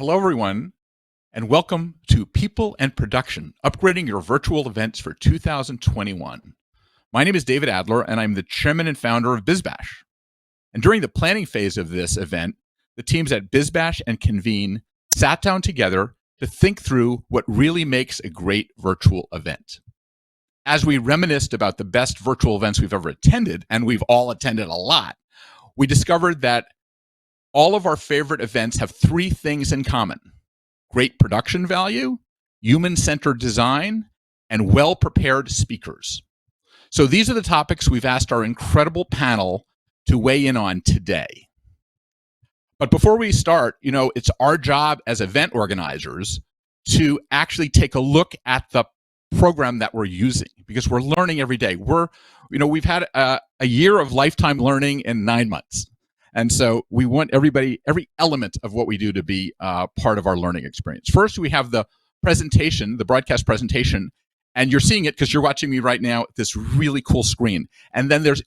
Hello, everyone, and welcome to People and Production, upgrading your virtual events for 2021. My name is David Adler, and I'm the chairman and founder of BizBash. And during the planning phase of this event, the teams at BizBash and Convene sat down together to think through what really makes a great virtual event. As we reminisced about the best virtual events we've ever attended, and we've all attended a lot, we discovered that all of our favorite events have three things in common: great production value, human-centered design, and well-prepared speakers. So these are the topics we've asked our incredible panel to weigh in on today. But before we start, it's our job as event organizers to actually take a look at the program that we're using, because we're learning every day. We've had a year of lifetime learning in 9 months. And so we want every element of what we do to be part of our learning experience. First, we have the presentation, the broadcast presentation, and you're seeing it because you're watching me right now at this really cool screen. And then there's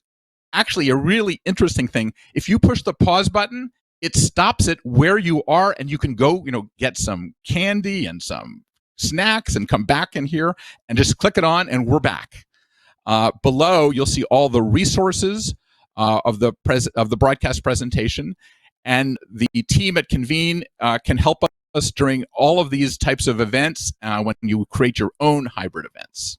actually a really interesting thing. If you push the pause button, it stops it where you are, and you can go, get some candy and some snacks and come back in here and just click it on, and we're back. Below, you'll see all the resources of the broadcast presentation, and the team at Convene can help us during all of these types of events when you create your own hybrid events.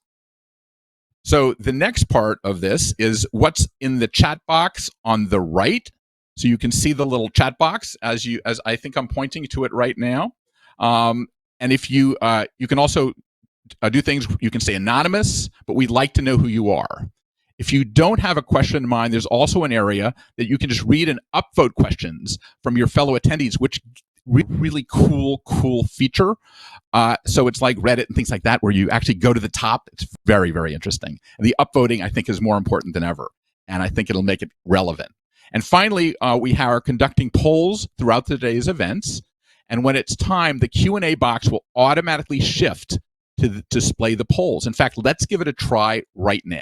So the next part of this is what's in the chat box on the right. So you can see the little chat box as I think I'm pointing to it right now. And if you can also do things, you can say anonymous, but we'd like to know who you are. If you don't have a question in mind, there's also an area that you can just read and upvote questions from your fellow attendees, which really cool feature. So it's like Reddit and things like that, where you actually go to the top. It's very, very interesting. And the upvoting, I think, is more important than ever, and I think it'll make it relevant. And finally, we are conducting polls throughout today's events, and when it's time, the Q&A box will automatically shift to display the polls. In fact, let's give it a try right now.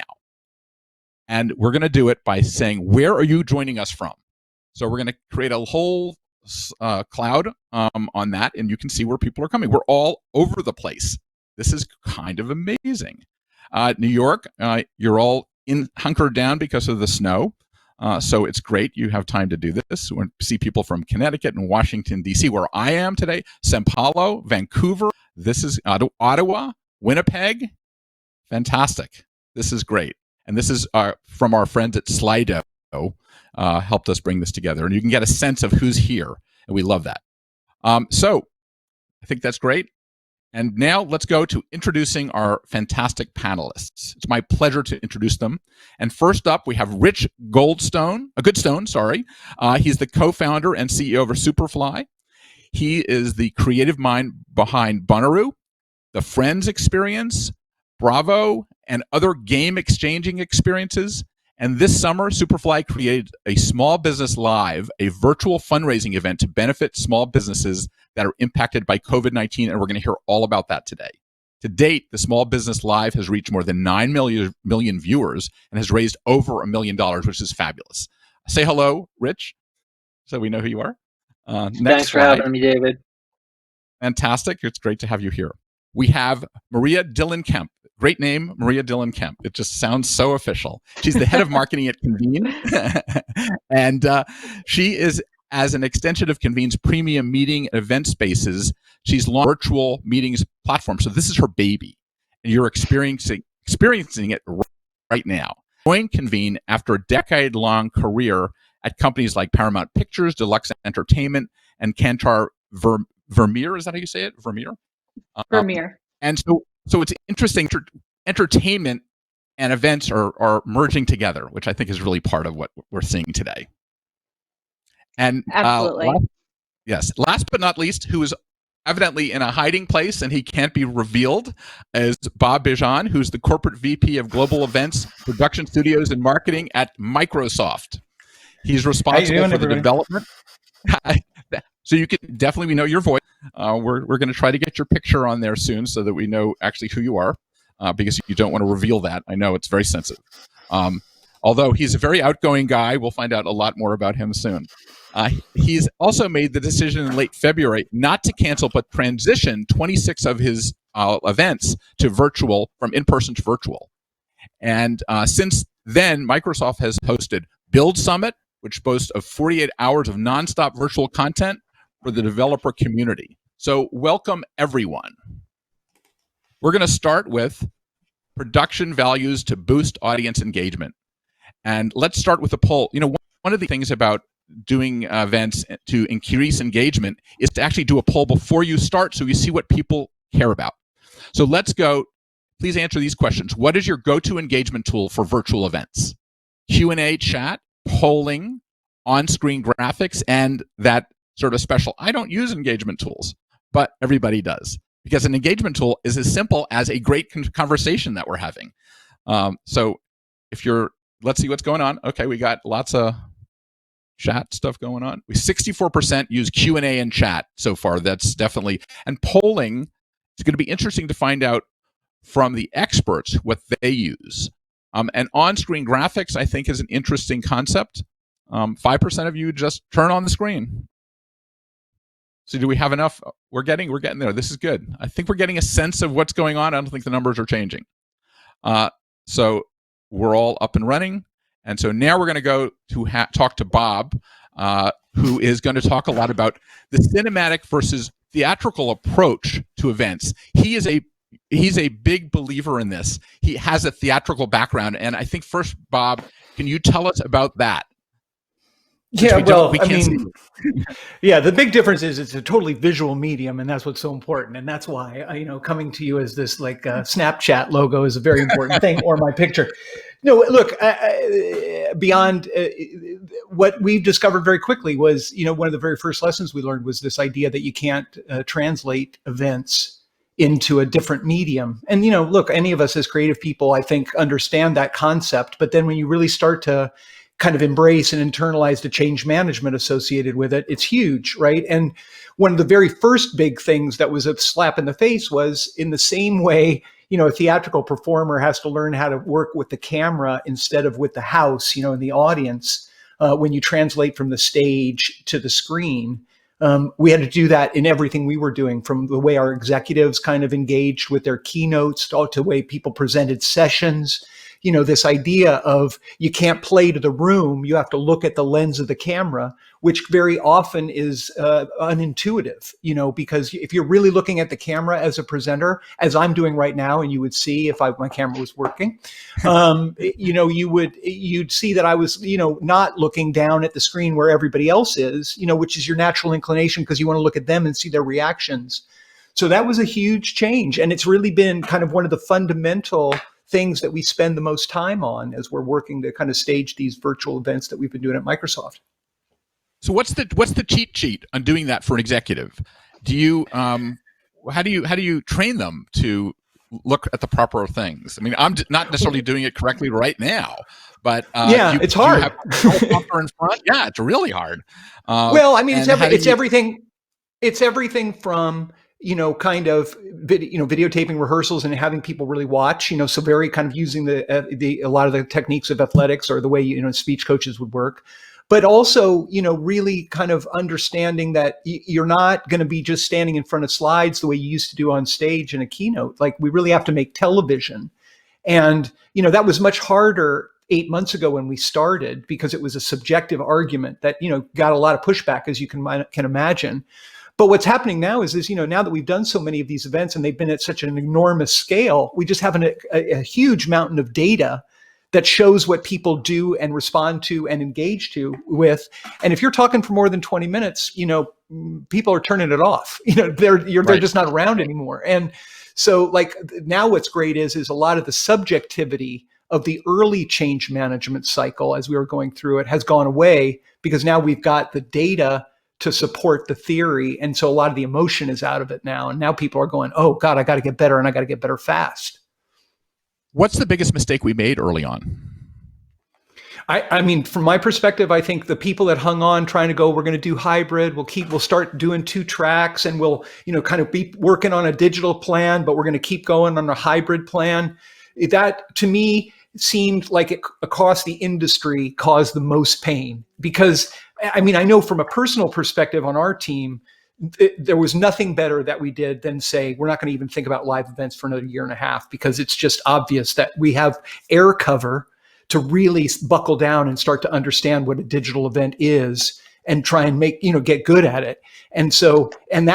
And we're going to do it by saying, where are you joining us from? So we're going to create a whole cloud on that, and you can see where people are coming. We're all over the place. This is kind of amazing. New York, you're all hunkered down because of the snow. So it's great. You have time to do this. We see people from Connecticut and Washington, D.C., where I am today, Sao Paulo, Vancouver. This is Ottawa, Winnipeg. Fantastic. This is great. And this is from our friends at Slido, helped us bring this together. And you can get a sense of who's here, and we love that. So I think that's great. And now let's go to introducing our fantastic panelists. It's my pleasure to introduce them. And first up, we have Rich Goodstone. He's the co-founder and CEO of Superfly. He is the creative mind behind Bonnaroo, the Friends experience, Bravo, and other game exchanging experiences. And this summer, Superfly created a Small Business Live, a virtual fundraising event to benefit small businesses that are impacted by COVID-19, and we're going to hear all about that today. To date, the Small Business Live has reached more than 9 million viewers and has raised over $1 million, which is fabulous. Say hello, Rich, so we know who you are. Thanks for having me, David. Fantastic. It's great to have you here. We have Maria Dillon-Kemp. Great name, Maria Dillon-Kemp. It just sounds so official. She's the head of marketing at Convene. And she is, as an extension of Convene's premium meeting and event spaces, she's launched a virtual meetings platform. So this is her baby, and you're experiencing it right now. Joined Convene after a decade-long career at companies like Paramount Pictures, Deluxe Entertainment, and Kantar Vermeer. Is that how you say it? Vermeer? Vermeer. And so it's interesting. Entertainment and events are merging together, which I think is really part of what we're seeing today. And absolutely, last but not least, who is evidently in a hiding place and he can't be revealed, is Bob Bejan, who's the corporate VP of Global Events, Production Studios, and Marketing at Microsoft. He's responsible for the development. So you can definitely, we know your voice. We're going to try to get your picture on there soon so that we know actually who you are, because you don't want to reveal that. I know it's very sensitive. although he's a very outgoing guy. We'll find out a lot more about him soon. He's also made the decision in late February not to cancel, but transition 26 of his events to virtual, from in-person to virtual. And since then, Microsoft has hosted Build Summit, which boasts of 48 hours of nonstop virtual content for the developer community. So welcome, everyone. We're going to start with production values to boost audience engagement. And let's start with a poll. One of the things about doing events to increase engagement is to actually do a poll before you start so you see what people care about. So let's go. Please answer these questions. What is your go-to engagement tool for virtual events? Q&A chat, polling, on-screen graphics, and that sort of special. I don't use engagement tools, but everybody does, because an engagement tool is as simple as a great conversation that we're having. So let's see what's going on. Okay, we got lots of chat stuff going on. 64% use Q&A and chat so far. That's definitely, and polling, it's going to be interesting to find out from the experts what they use. And on-screen graphics, I think, is an interesting concept. 5% of you just turn on the screen. So do we have enough? We're getting there. This is good. I think we're getting a sense of what's going on. I don't think the numbers are changing. So we're all up and running. And so now we're going to go to talk to Bob, who is going to talk a lot about the cinematic versus theatrical approach to events. He's a big believer in this. He has a theatrical background. And I think first, Bob, can you tell us about that? Yeah, the big difference is it's a totally visual medium, and that's what's so important. And that's why, coming to you as this Snapchat logo is a very important thing, or my picture. No, look, beyond what we've discovered very quickly was, one of the very first lessons we learned was this idea that you can't translate events into a different medium. And, look, any of us as creative people, I think, understand that concept. But then when you really start to kind of embrace and internalize the change management associated with it, it's huge, right? And one of the very first big things that was a slap in the face was, in the same way, a theatrical performer has to learn how to work with the camera instead of with the house, in the audience, when you translate from the stage to the screen. We had to do that in everything we were doing, from the way our executives kind of engaged with their keynotes to the way people presented sessions. This idea of you can't play to the room, you have to look at the lens of the camera, which very often is unintuitive, because if you're really looking at the camera as a presenter, as I'm doing right now, and you would see if my camera was working, you'd see that I was, not looking down at the screen where everybody else is, which is your natural inclination because you want to look at them and see their reactions. So that was a huge change. And it's really been kind of one of the fundamental things that we spend the most time on as we're working to kind of stage these virtual events that we've been doing at Microsoft. So what's the cheat sheet on doing that for an executive? Do you how do you train them to look at the proper things? I mean, I'm not necessarily doing it correctly right now, but it's hard. You have a in front? Yeah, it's really hard. Well, I mean, it's everything. It's everything from kind of videotaping rehearsals and having people really watch, so very kind of using a lot of the techniques of athletics or the way, speech coaches would work, but also, really kind of understanding that you're not going to be just standing in front of slides the way you used to do on stage in a keynote. Like, we really have to make television. And, that was much harder 8 months ago when we started, because it was a subjective argument that, got a lot of pushback, as you can imagine. But what's happening now is now that we've done so many of these events and they've been at such an enormous scale, we just have a huge mountain of data that shows what people do and respond to and engage with. And if you're talking for more than 20 minutes, people are turning it off. They're just not around anymore. And so now what's great is a lot of the subjectivity of the early change management cycle, as we were going through it, has gone away, because now we've got the data to support the theory. And so a lot of the emotion is out of it now. And now people are going, oh God, I got to get better, and I got to get better fast. What's the biggest mistake we made early on? I mean, from my perspective, I think the people that hung on trying to go, we're going to do hybrid, we'll start doing 2 tracks, and we'll, kind of be working on a digital plan, but we're going to keep going on a hybrid plan. That, to me, seemed like it across the industry caused the most pain. Because, I mean, I know from a personal perspective on our team, there was nothing better that we did than say, we're not going to even think about live events for another year and a half, because it's just obvious that we have air cover to really buckle down and start to understand what a digital event is and try and make, get good at it. And so, and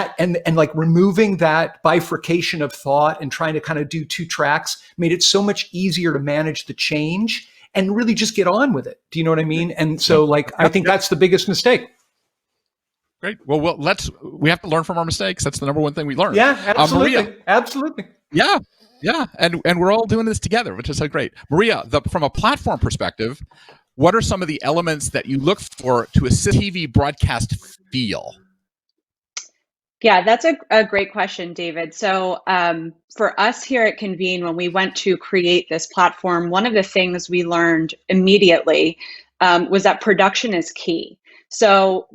like removing that bifurcation of thought and trying to kind of do two tracks made it so much easier to manage the change and really just get on with it. Do you know what I mean? And so like, I think that's the biggest mistake. Great. Well, we have to learn from our mistakes. That's the number one thing we learn. Yeah, absolutely. Maria, absolutely. Yeah. Yeah. And we're all doing this together, which is so great. Maria, from a platform perspective, what are some of the elements that you look for to assist TV broadcast feel? Yeah, that's a great question, David. So for us here at Convene, when we went to create this platform, one of the things we learned immediately was that production is key. So,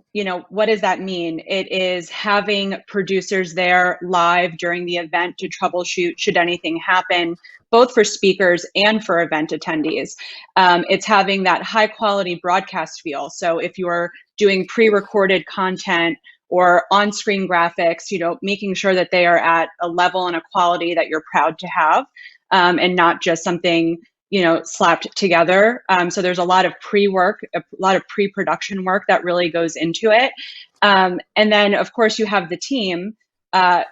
what does that mean? It is having producers there live during the event to troubleshoot should anything happen, both for speakers and for event attendees. It's having that high quality broadcast feel. So if you're doing pre-recorded content or on-screen graphics, making sure that they are at a level and a quality that you're proud to have, and not just something slapped together. So there's a lot of pre-work, a lot of pre-production work that really goes into it. And then, of course, you have the team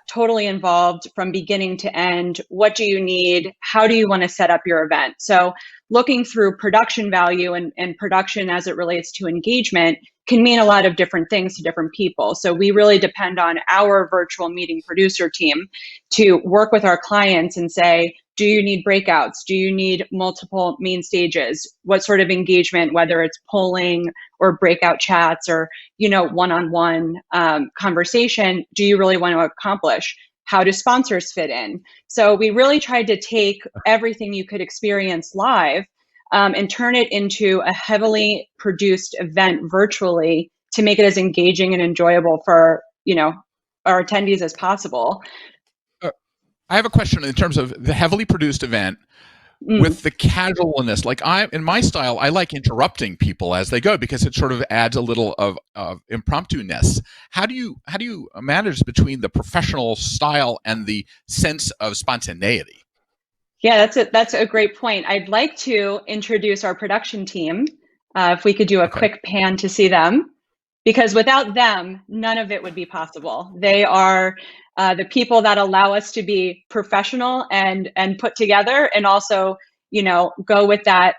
totally involved from beginning to end. What do you need? How do you want to set up your event? So looking through production value and production as it relates to engagement can mean a lot of different things to different people. So we really depend on our virtual meeting producer team to work with our clients and say, do you need breakouts? Do you need multiple main stages? What sort of engagement, whether it's polling or breakout chats or, one-on-one conversation, do you really want to accomplish? How do sponsors fit in? So we really tried to take everything you could experience live and turn it into a heavily produced event virtually to make it as engaging and enjoyable for, our attendees as possible. I have a question in terms of the heavily produced event with the casualness. Like in my style, I like interrupting people as they go because it sort of adds a little of impromptu-ness. How do you manage between the professional style and the sense of spontaneity? Yeah, that's a great point. I'd like to introduce our production team. If we could do a quick pan to see them, because without them, none of it would be possible. They are the people that allow us to be professional and put together, and also, go with that.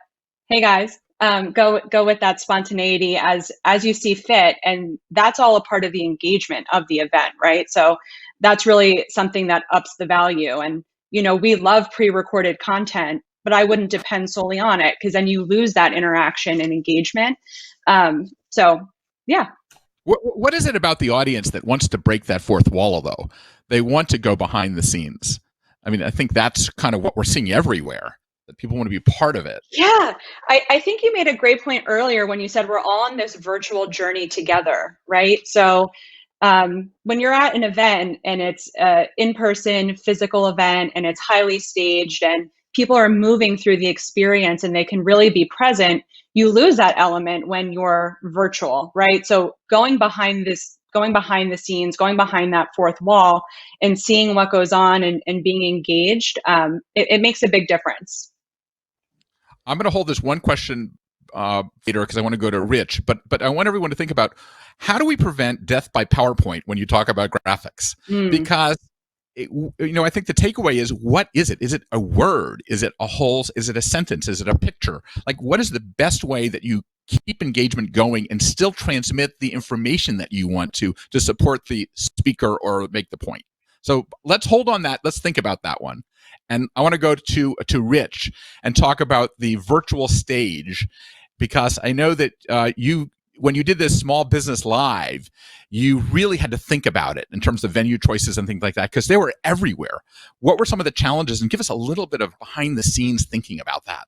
Hey guys, go with that spontaneity as you see fit, and that's all a part of the engagement of the event, right? So that's really something that ups the value. And we love pre-recorded content, but I wouldn't depend solely on it because then you lose that interaction and engagement. So, yeah. What is it about the audience that wants to break that fourth wall, though? They want to go behind the scenes. I mean, I think that's kind of what we're seeing everywhere, that people want to be part of it. Yeah, I think you made a great point earlier when you said we're all on this virtual journey together, right? So when you're at an event and it's an in-person physical event and it's highly staged and people are moving through the experience and they can really be present, you lose that element when you're virtual, right? So going behind the scenes, going behind that fourth wall and seeing what goes on and being engaged, it makes a big difference. I'm going to hold this one question later because I want to go to Rich, but I want everyone to think about, how do we prevent death by PowerPoint when you talk about graphics? Because I think the takeaway is, what is it? Is it a word? Is it a whole? Is it a sentence? Is it a picture? Like, what is the best way that you keep engagement going and still transmit the information that you want to support the speaker or make the point? So let's hold on that. Let's think about that one. And I want to go to Rich and talk about the virtual stage, because I know that when you did this Small Business Live, you really had to think about it in terms of venue choices and things like that, because they were everywhere. What were some of the challenges? And give us a little bit of behind the scenes thinking about that.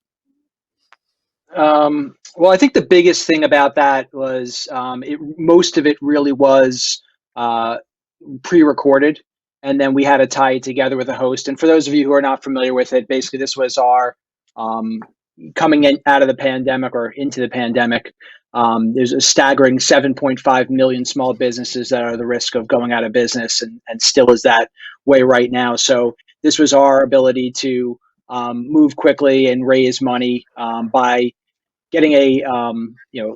Well, I think the biggest thing about that was most of it really was pre-recorded, and then we had to tie it together with a host. And for those of you who are not familiar with it, basically this was our coming out of the pandemic or into the pandemic, there's a staggering 7.5 million small businesses that are at the risk of going out of business, and still is that way right now. So this was our ability to move quickly and raise money by getting an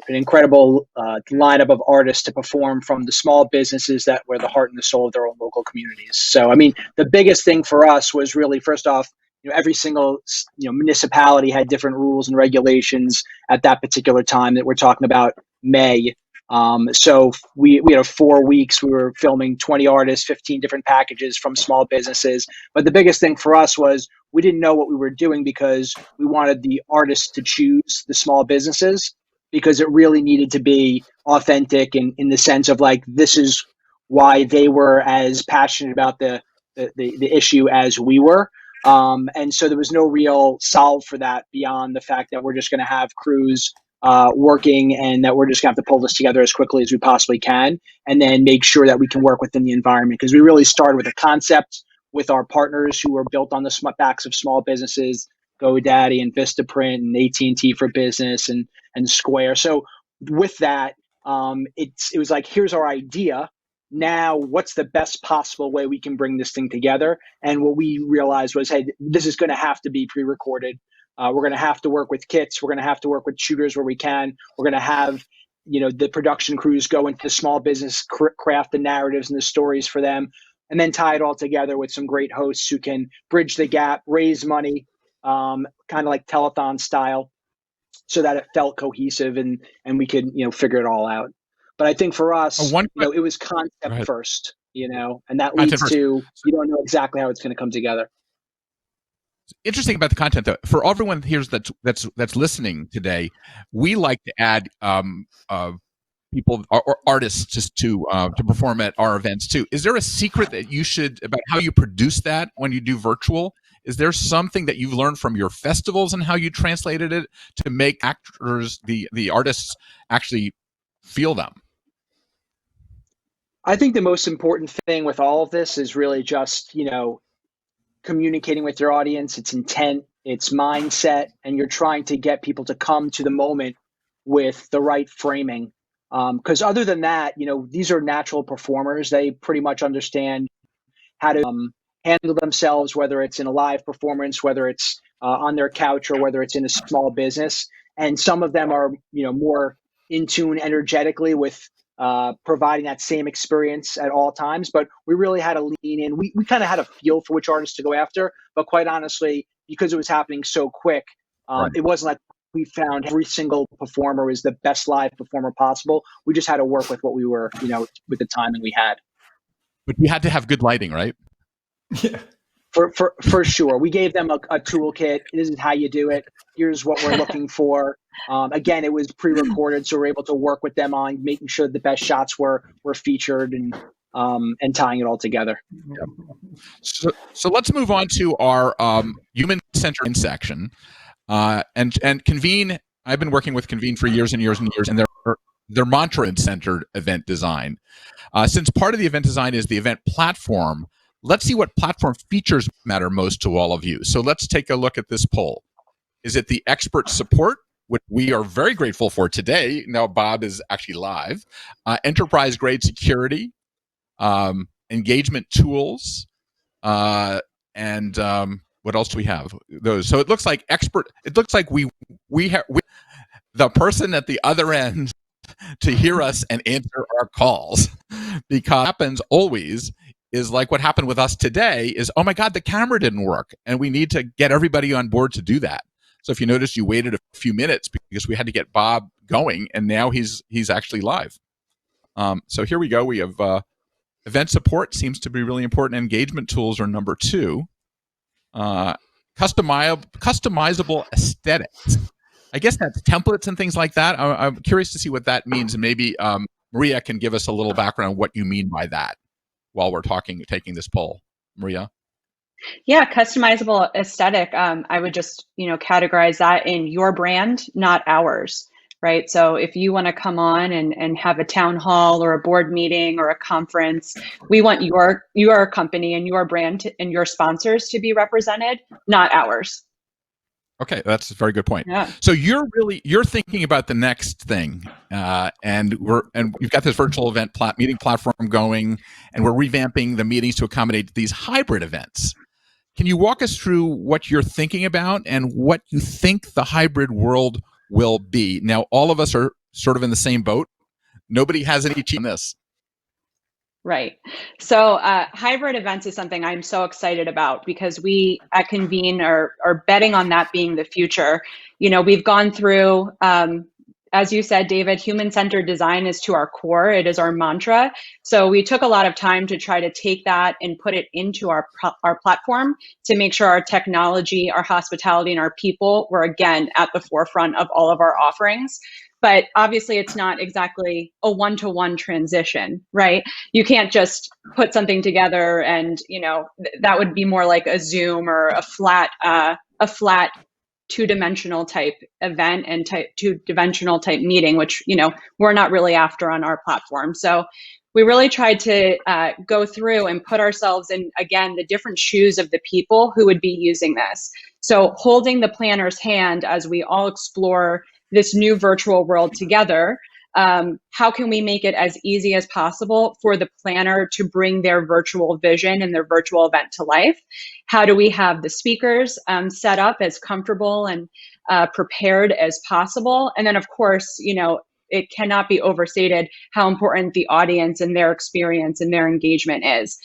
incredible lineup of artists to perform from the small businesses that were the heart and the soul of their own local communities. So, I mean, the biggest thing for us was really, first off, every single municipality had different rules and regulations at that particular time that we're talking about May. So we had 4 weeks. We were filming 20 artists, 15 different packages from small businesses. But the biggest thing for us was we didn't know what we were doing because we wanted the artists to choose the small businesses, because it really needed to be authentic in the sense of like, this is why they were as passionate about the issue as we were. And so there was no real solve for that beyond the fact that we're just going to have crews working, and that we're just going to have to pull this together as quickly as we possibly can, and then make sure that we can work within the environment. Because we really started with a concept with our partners who were built on the backs of small businesses, GoDaddy and Vistaprint and AT&T for Business and Square. So with that, it was like, here's our idea. Now, what's the best possible way we can bring this thing together? And what we realized was, hey, this is going to have to be pre-recorded. We're going to have to work with kits. We're going to have to work with shooters where we can. We're going to have, the production crews go into the small business, craft the narratives and the stories for them, and then tie it all together with some great hosts who can bridge the gap, raise money, kind of like telethon style, so that it felt cohesive and we could, figure it all out. But I think for us, it was concept first, and that leads to, you don't know exactly how it's going to come together. Interesting about the content, though. For everyone here that's listening today, we like to add people or artists just to perform at our events too. Is there a secret that you should about how you produce that when you do virtual? Is there something that you've learned from your festivals and how you translated it to make actors, the artists, actually feel them? I think the most important thing with all of this is really just, communicating with your audience, its intent, its mindset, and you're trying to get people to come to the moment with the right framing. Because other than that, these are natural performers. They pretty much understand how to handle themselves, whether it's in a live performance, whether it's on their couch, or whether it's in a small business. And some of them are, more in tune energetically with providing that same experience at all times. But we really had to lean in. We kind of had a feel for which artists to go after. But quite honestly, because it was happening so quick, It wasn't like we found every single performer was the best live performer possible. We just had to work with what we were, with the timing we had. But you had to have good lighting, right? Yeah. For sure. We gave them a toolkit. This is how you do it. Here's what we're looking for. Again, it was pre-recorded, so we're able to work with them on making sure the best shots were featured and tying it all together. So let's move on to our human-centered section. And Convene, I've been working with Convene for years and years and years, and their mantra-centered event design. Since part of the event design is the event platform, let's see what platform features matter most to all of you. So let's take a look at this poll. Is it the expert support, which we are very grateful for today? Now Bob is actually live. Enterprise-grade security, engagement tools, and what else do we have? Those. So it looks like we have the person at the other end to hear us and answer our calls, because what happens always is like what happened with us today is, oh my God, the camera didn't work, and we need to get everybody on board to do that. So if you notice, you waited a few minutes because we had to get Bob going, and now he's actually live. So here we go. We have event support seems to be really important. Engagement tools are number 2. Customizable aesthetics. I guess that's templates and things like that. I'm curious to see what that means, and maybe Maria can give us a little background on what you mean by that while we're taking this poll. Maria? Yeah, customizable aesthetic. I would just, categorize that in your brand, not ours, right? So if you want to come on and have a town hall or a board meeting or a conference, we want your company and your brand and your sponsors to be represented, not ours. Okay, that's a very good point. Yeah. So you're thinking about the next thing, and you've got this virtual event meeting platform going, and we're revamping the meetings to accommodate these hybrid events. Can you walk us through what you're thinking about and what you think the hybrid world will be? Now, all of us are sort of in the same boat. Nobody has any cheat on this. Right. So hybrid events is something I'm so excited about because we at Convene are betting on that being the future. We've gone through, as you said, David, human-centered design is to our core. It is our mantra. So we took a lot of time to try to take that and put it into our platform to make sure our technology, our hospitality, and our people were, again, at the forefront of all of our offerings. But obviously, it's not exactly a one-to-one transition, right? You can't just put something together and, that would be more like a Zoom or a flat two-dimensional type event and two-dimensional type meeting, which, we're not really after on our platform. So we really tried to go through and put ourselves in, again, the different shoes of the people who would be using this. So holding the planner's hand as we all explore this new virtual world together, how can we make it as easy as possible for the planner to bring their virtual vision and their virtual event to life? How do we have the speakers set up as comfortable and prepared as possible? And then, of course, it cannot be overstated how important the audience and their experience and their engagement is.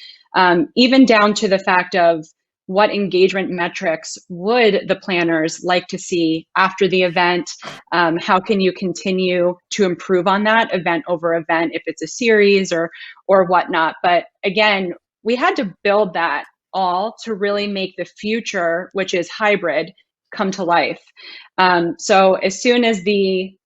Even down to the fact of what engagement metrics would the planners like to see after the event? How can you continue to improve on that event over event if it's a series or whatnot? But again, we had to build that all to really make the future, which is hybrid, come to life. So as soon as the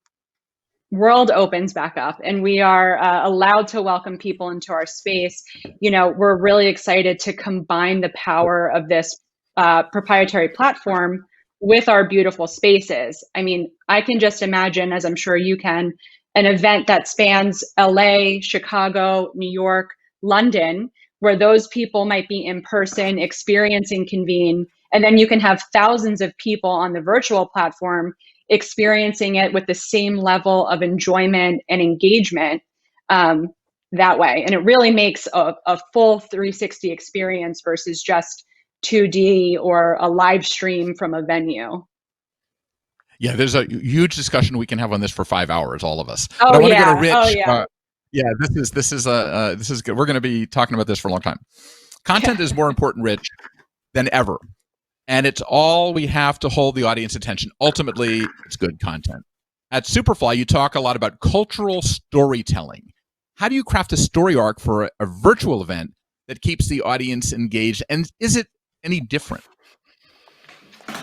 world opens back up and we are allowed to welcome people into our space, we're really excited to combine the power of this proprietary platform with our beautiful spaces. I mean, I can just imagine, as I'm sure you can, an event that spans LA, Chicago, New York, London, where those people might be in person experiencing Convene, and then you can have thousands of people on the virtual platform experiencing it with the same level of enjoyment and engagement that way. And it really makes a full 360 experience versus just 2D or a live stream from a venue. Yeah, there's a huge discussion we can have on this for 5 hours, all of us. Oh, but I want yeah. to go to Rich. Oh, yeah. This is good. We're going to be talking about this for a long time. Content is more important, Rich, than ever. And it's all we have to hold the audience attention. Ultimately, it's good content. At Superfly, you talk a lot about cultural storytelling. How do you craft a story arc for a virtual event that keeps the audience engaged? And is it any different?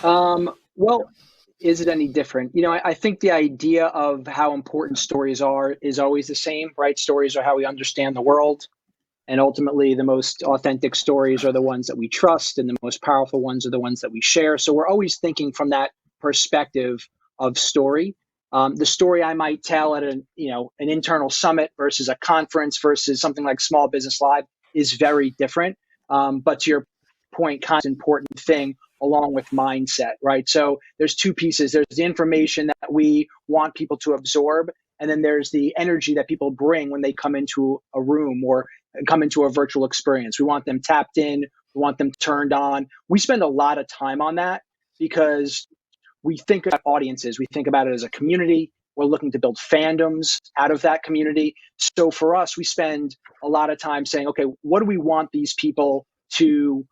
Well, is it any different? I think the idea of how important stories are is always the same, right? Stories are how we understand the world. And ultimately, the most authentic stories are the ones that we trust, and the most powerful ones are the ones that we share. So we're always thinking from that perspective of story. The story I might tell at an internal summit versus a conference versus something like Small Business Live is very different. But to your point, kind of important thing along with mindset, right? So there's two pieces. There's the information that we want people to absorb, and then there's the energy that people bring when they come into a room or come into a virtual experience. We want them tapped in. We want them turned on. We spend a lot of time on that because we think about audiences. We think about it as a community. We're looking to build fandoms out of that community. So for us, we spend a lot of time saying, okay, what do we want these people to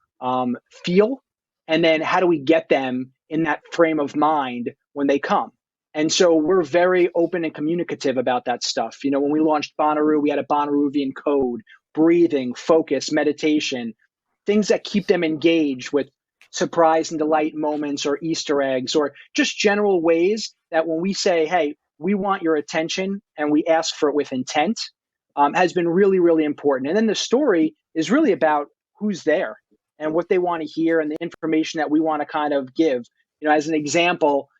feel? And then how do we get them in that frame of mind when they come? And so we're very open and communicative about that stuff. When we launched Bonnaroo, we had a Bonnaroovian code, breathing, focus, meditation, things that keep them engaged with surprise and delight moments or Easter eggs or just general ways that when we say, hey, we want your attention and we ask for it with intent, has been really, really important. And then the story is really about who's there and what they want to hear and the information that we want to kind of give. As an example,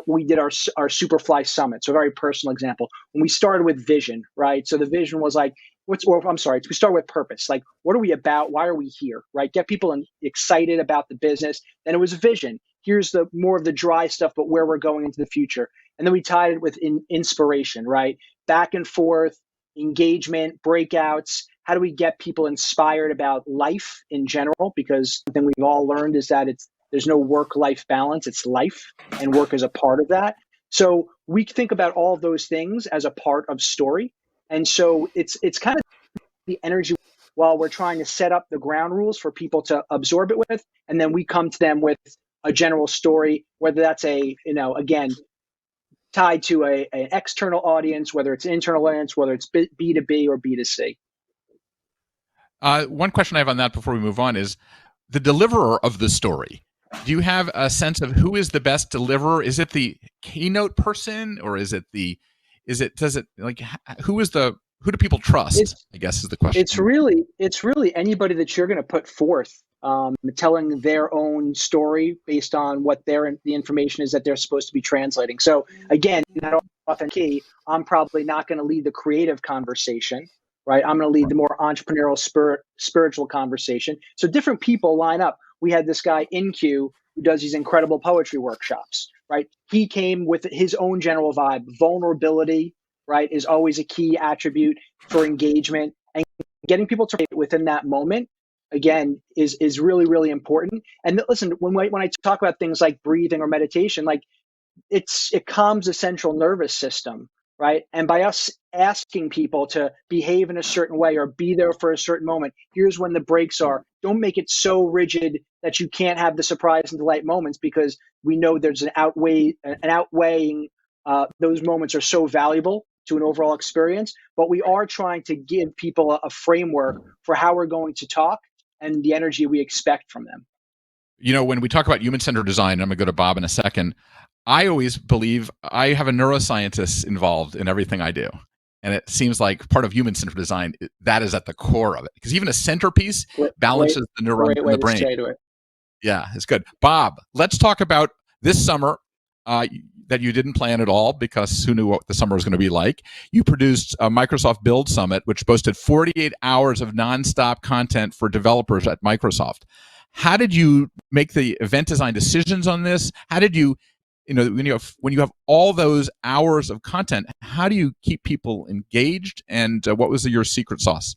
we did our Superfly summit. So a very personal example. When we started with vision, right? So the vision was like, we start with purpose. Like, what are we about? Why are we here, right? Get people excited about the business. Then it was vision. here's the more of the dry stuff, but where we're going into the future. And then we tied it with inspiration, right? Back and forth, engagement, breakouts. How do we get people inspired about life in general? Because the thing we've all learned is that there's no work-life balance. It's life, and work is a part of that. So we think about all of those things as a part of story. And so it's kind of the energy while we're trying to set up the ground rules for people to absorb it with. And then we come to them with a general story, whether that's again, tied to an external audience, whether it's internal audience, whether it's B2B or B2C. One question I have on that before we move on is the deliverer of the story. Do you have a sense of who is the best deliverer? Is it the keynote person, or who do people trust? I guess is the question. It's really anybody that you're going to put forth, telling their own story based on what the information is that they're supposed to be translating. So again, not often key. I'm probably not going to lead the creative conversation, right? I'm going to lead the more entrepreneurial, spiritual conversation. So different people line up. We had this guy in Q who does these incredible poetry workshops, right? He came with his own general vibe. Vulnerability, right, is always a key attribute for engagement, and getting people to within that moment, again, is really, really important. And listen, when I talk about things like breathing or meditation, like it calms the central nervous system, right? And by us asking people to behave in a certain way or be there for a certain moment, here's when the breaks are. Don't make it so rigid that you can't have the surprise and delight moments, because we know there's an outweighing. Those moments are so valuable to an overall experience, but we are trying to give people a framework for how we're going to talk and the energy we expect from them. When we talk about human-centered design, I'm going to go to Bob in a second. I always believe I have a neuroscientist involved in everything I do. And it seems like part of human-centered design, that is at the core of it. Because even a centerpiece balances the neurons in the brain. Yeah, it's good. Bob, let's talk about this summer that you didn't plan at all, because who knew what the summer was going to be like. You produced a Microsoft Build Summit, which boasted 48 hours of nonstop content for developers at Microsoft. How did you make the event design decisions on this? How did you, when you have all those hours of content, how do you keep people engaged? And what was your secret sauce?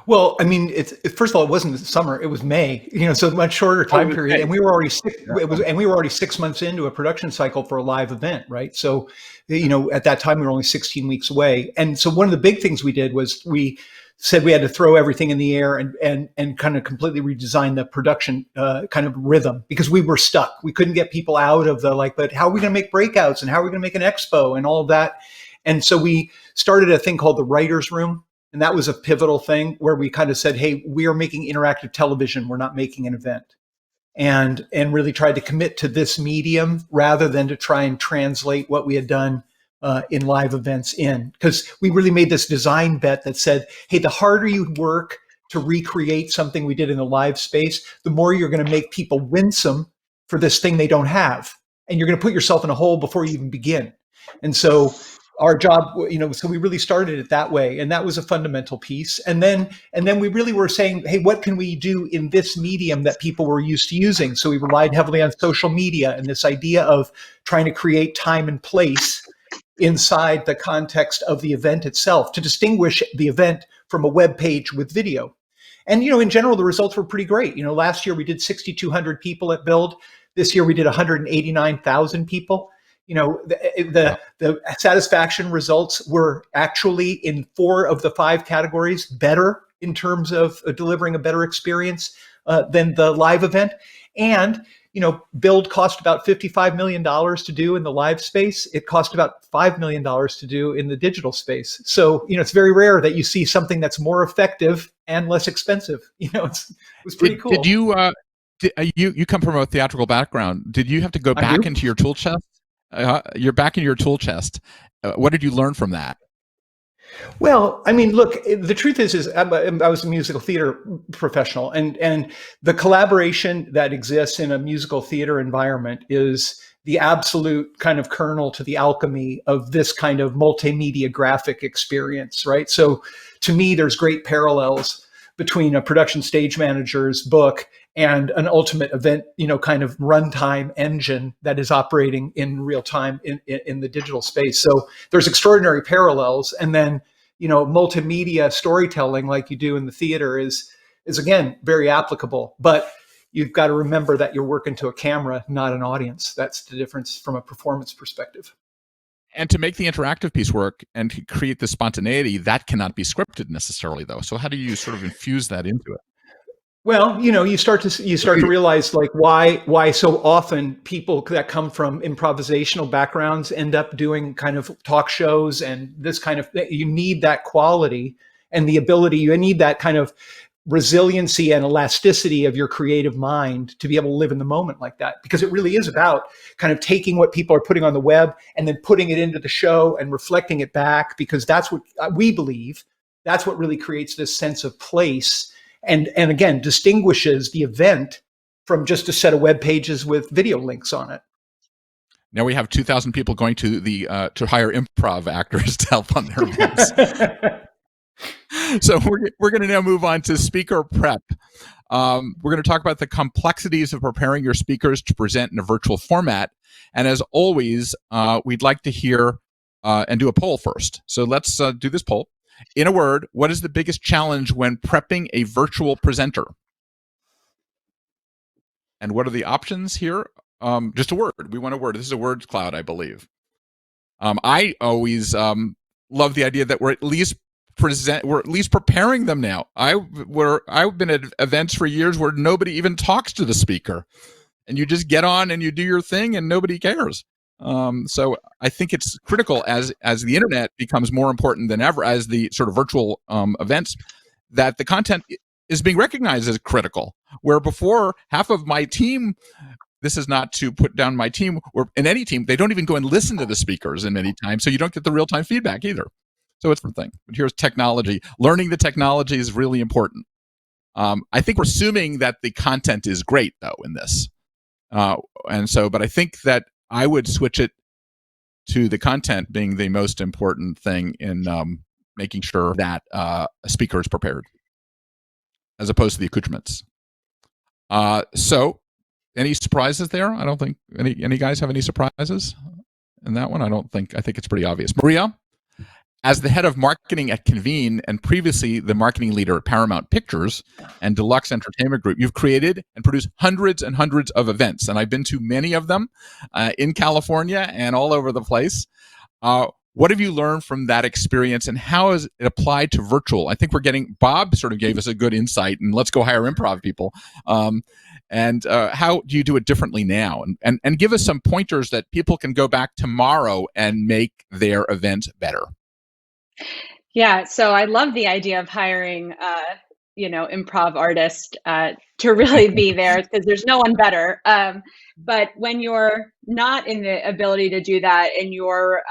Well, I mean, first of all, it wasn't summer; it was May. So a much shorter time period, and we were already 6 months into a production cycle for a live event, right? So, at that time we were only 16 weeks away, and so one of the big things we did was we said we had to throw everything in the air and kind of completely redesign the production kind of rhythm, because we were stuck. We couldn't get people out of but how are we going to make breakouts, and how are we going to make an expo and all of that? And so we started a thing called the Writers' Room. And that was a pivotal thing where we kind of said, hey, we are making interactive television. We're not making an event. And really tried to commit to this medium rather than to try and translate what we had done in live events in. Because we really made this design bet that said, hey, the harder you work to recreate something we did in the live space, the more you're going to make people winsome for this thing they don't have. And you're going to put yourself in a hole before you even begin. And so our job, so we really started it that way, and that was a fundamental piece. And then we really were saying, hey, what can we do in this medium that people were used to using? So we relied heavily on social media and this idea of trying to create time and place inside the context of the event itself to distinguish the event from a web page with video. And, in general, the results were pretty great. Last year we did 6,200 people at Build. This year we did 189,000 people. The satisfaction results were actually in 4 of the 5 categories better in terms of delivering a better experience than the live event. And, Build cost about $55 million to do in the live space. It cost about $5 million to do in the digital space. So, it's very rare that you see something that's more effective and less expensive. It was pretty cool. Did you, you come from a theatrical background. Did you have to go back into your tool chest? You're back in your tool chest. What did you learn from that? Well, I mean, look, the truth is I was a musical theater professional, and the collaboration that exists in a musical theater environment is the absolute kind of kernel to the alchemy of this kind of multimedia graphic experience, right? So to me, there's great parallels between a production stage manager's book and an ultimate event, kind of runtime engine that is operating in real time in the digital space. So there's extraordinary parallels. And then, multimedia storytelling like you do in the theater is again, very applicable. But you've got to remember that you're working to a camera, not an audience. That's the difference from a performance perspective. And to make the interactive piece work and to create the spontaneity, that cannot be scripted necessarily, though. So how do you sort of infuse that into it? Well, you start to realize like why so often people that come from improvisational backgrounds end up doing kind of talk shows and this kind of thing. You need that quality and the ability. You need that kind of resiliency and elasticity of your creative mind to be able to live in the moment like that, because it really is about kind of taking what people are putting on the web and then putting it into the show and reflecting it back, because that's what we believe. That's what really creates this sense of place and again distinguishes the event from just a set of web pages with video links on it. Now we have 2,000 people going to the to hire improv actors to help on their events. So we're going to now move on to speaker prep. We're going to talk about the complexities of preparing your speakers to present in a virtual format. And as always, we'd like to hear and do a poll first. So let's do this poll. In a word, what is the biggest challenge when prepping a virtual presenter? And what are the options here? Just a word. We want a word. This is a word cloud, I believe. I always love the idea that we're at least preparing them now. I've been at events for years where nobody even talks to the speaker, and you just get on and you do your thing and nobody cares. So I think it's critical as the internet becomes more important than ever, as the sort of virtual events, that the content is being recognized as critical. Where before, half of my team, this is not to put down my team, or in any team, they don't even go and listen to the speakers in many times, so you don't get the real-time feedback either. So it's a different thing. But here's technology. Learning the technology is really important. I think we're assuming that the content is great, though, in this. But I think that I would switch it to the content being the most important thing in making sure that a speaker is prepared, as opposed to the accoutrements. So any surprises there? I don't think any guys have any surprises in that one. I think it's pretty obvious. Maria, as the head of marketing at Convene and previously the marketing leader at Paramount Pictures and Deluxe Entertainment Group, you've created and produced hundreds and hundreds of events, and I've been to many of them in California and all over the place. What have you learned from that experience, and how has it applied to virtual? I think Bob sort of gave us a good insight, and let's go hire improv people. And how do you do it differently now? And give us some pointers that people can go back tomorrow and make their event better. Yeah, so I love the idea of hiring, improv artist to really be there, because there's no one better. But when you're not in the ability to do that and you're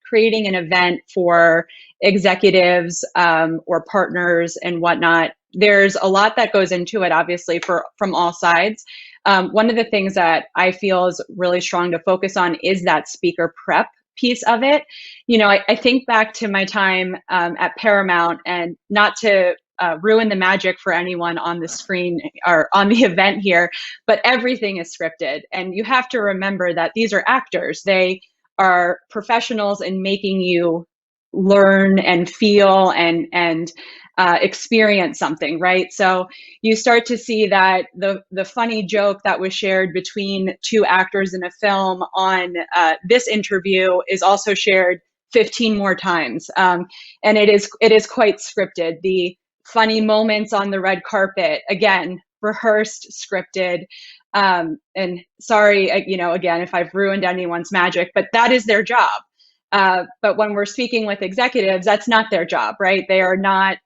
creating an event for executives or partners and whatnot, there's a lot that goes into it, obviously, from all sides. One of the things that I feel is really strong to focus on is that speaker prep piece of it. I think back to my time at Paramount, and not to ruin the magic for anyone on the screen or on the event here, but everything is scripted. And you have to remember that these are actors. They are professionals in making you learn and feel and experience something, right? So you start to see that the funny joke that was shared between two actors in a film on this interview is also shared 15 more times, and it is quite scripted. The funny moments on the red carpet, again, rehearsed, scripted. And sorry, again, if I've ruined anyone's magic, but that is their job. But when we're speaking with executives, that's not their job, right? They are not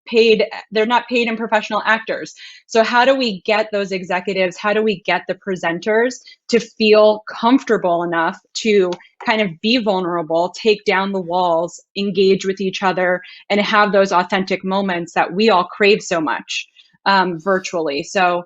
paid. They're not paid in professional actors. So how do we get those executives? How do we get the presenters to feel comfortable enough to kind of be vulnerable, take down the walls, engage with each other, and have those authentic moments that we all crave so much virtually? So,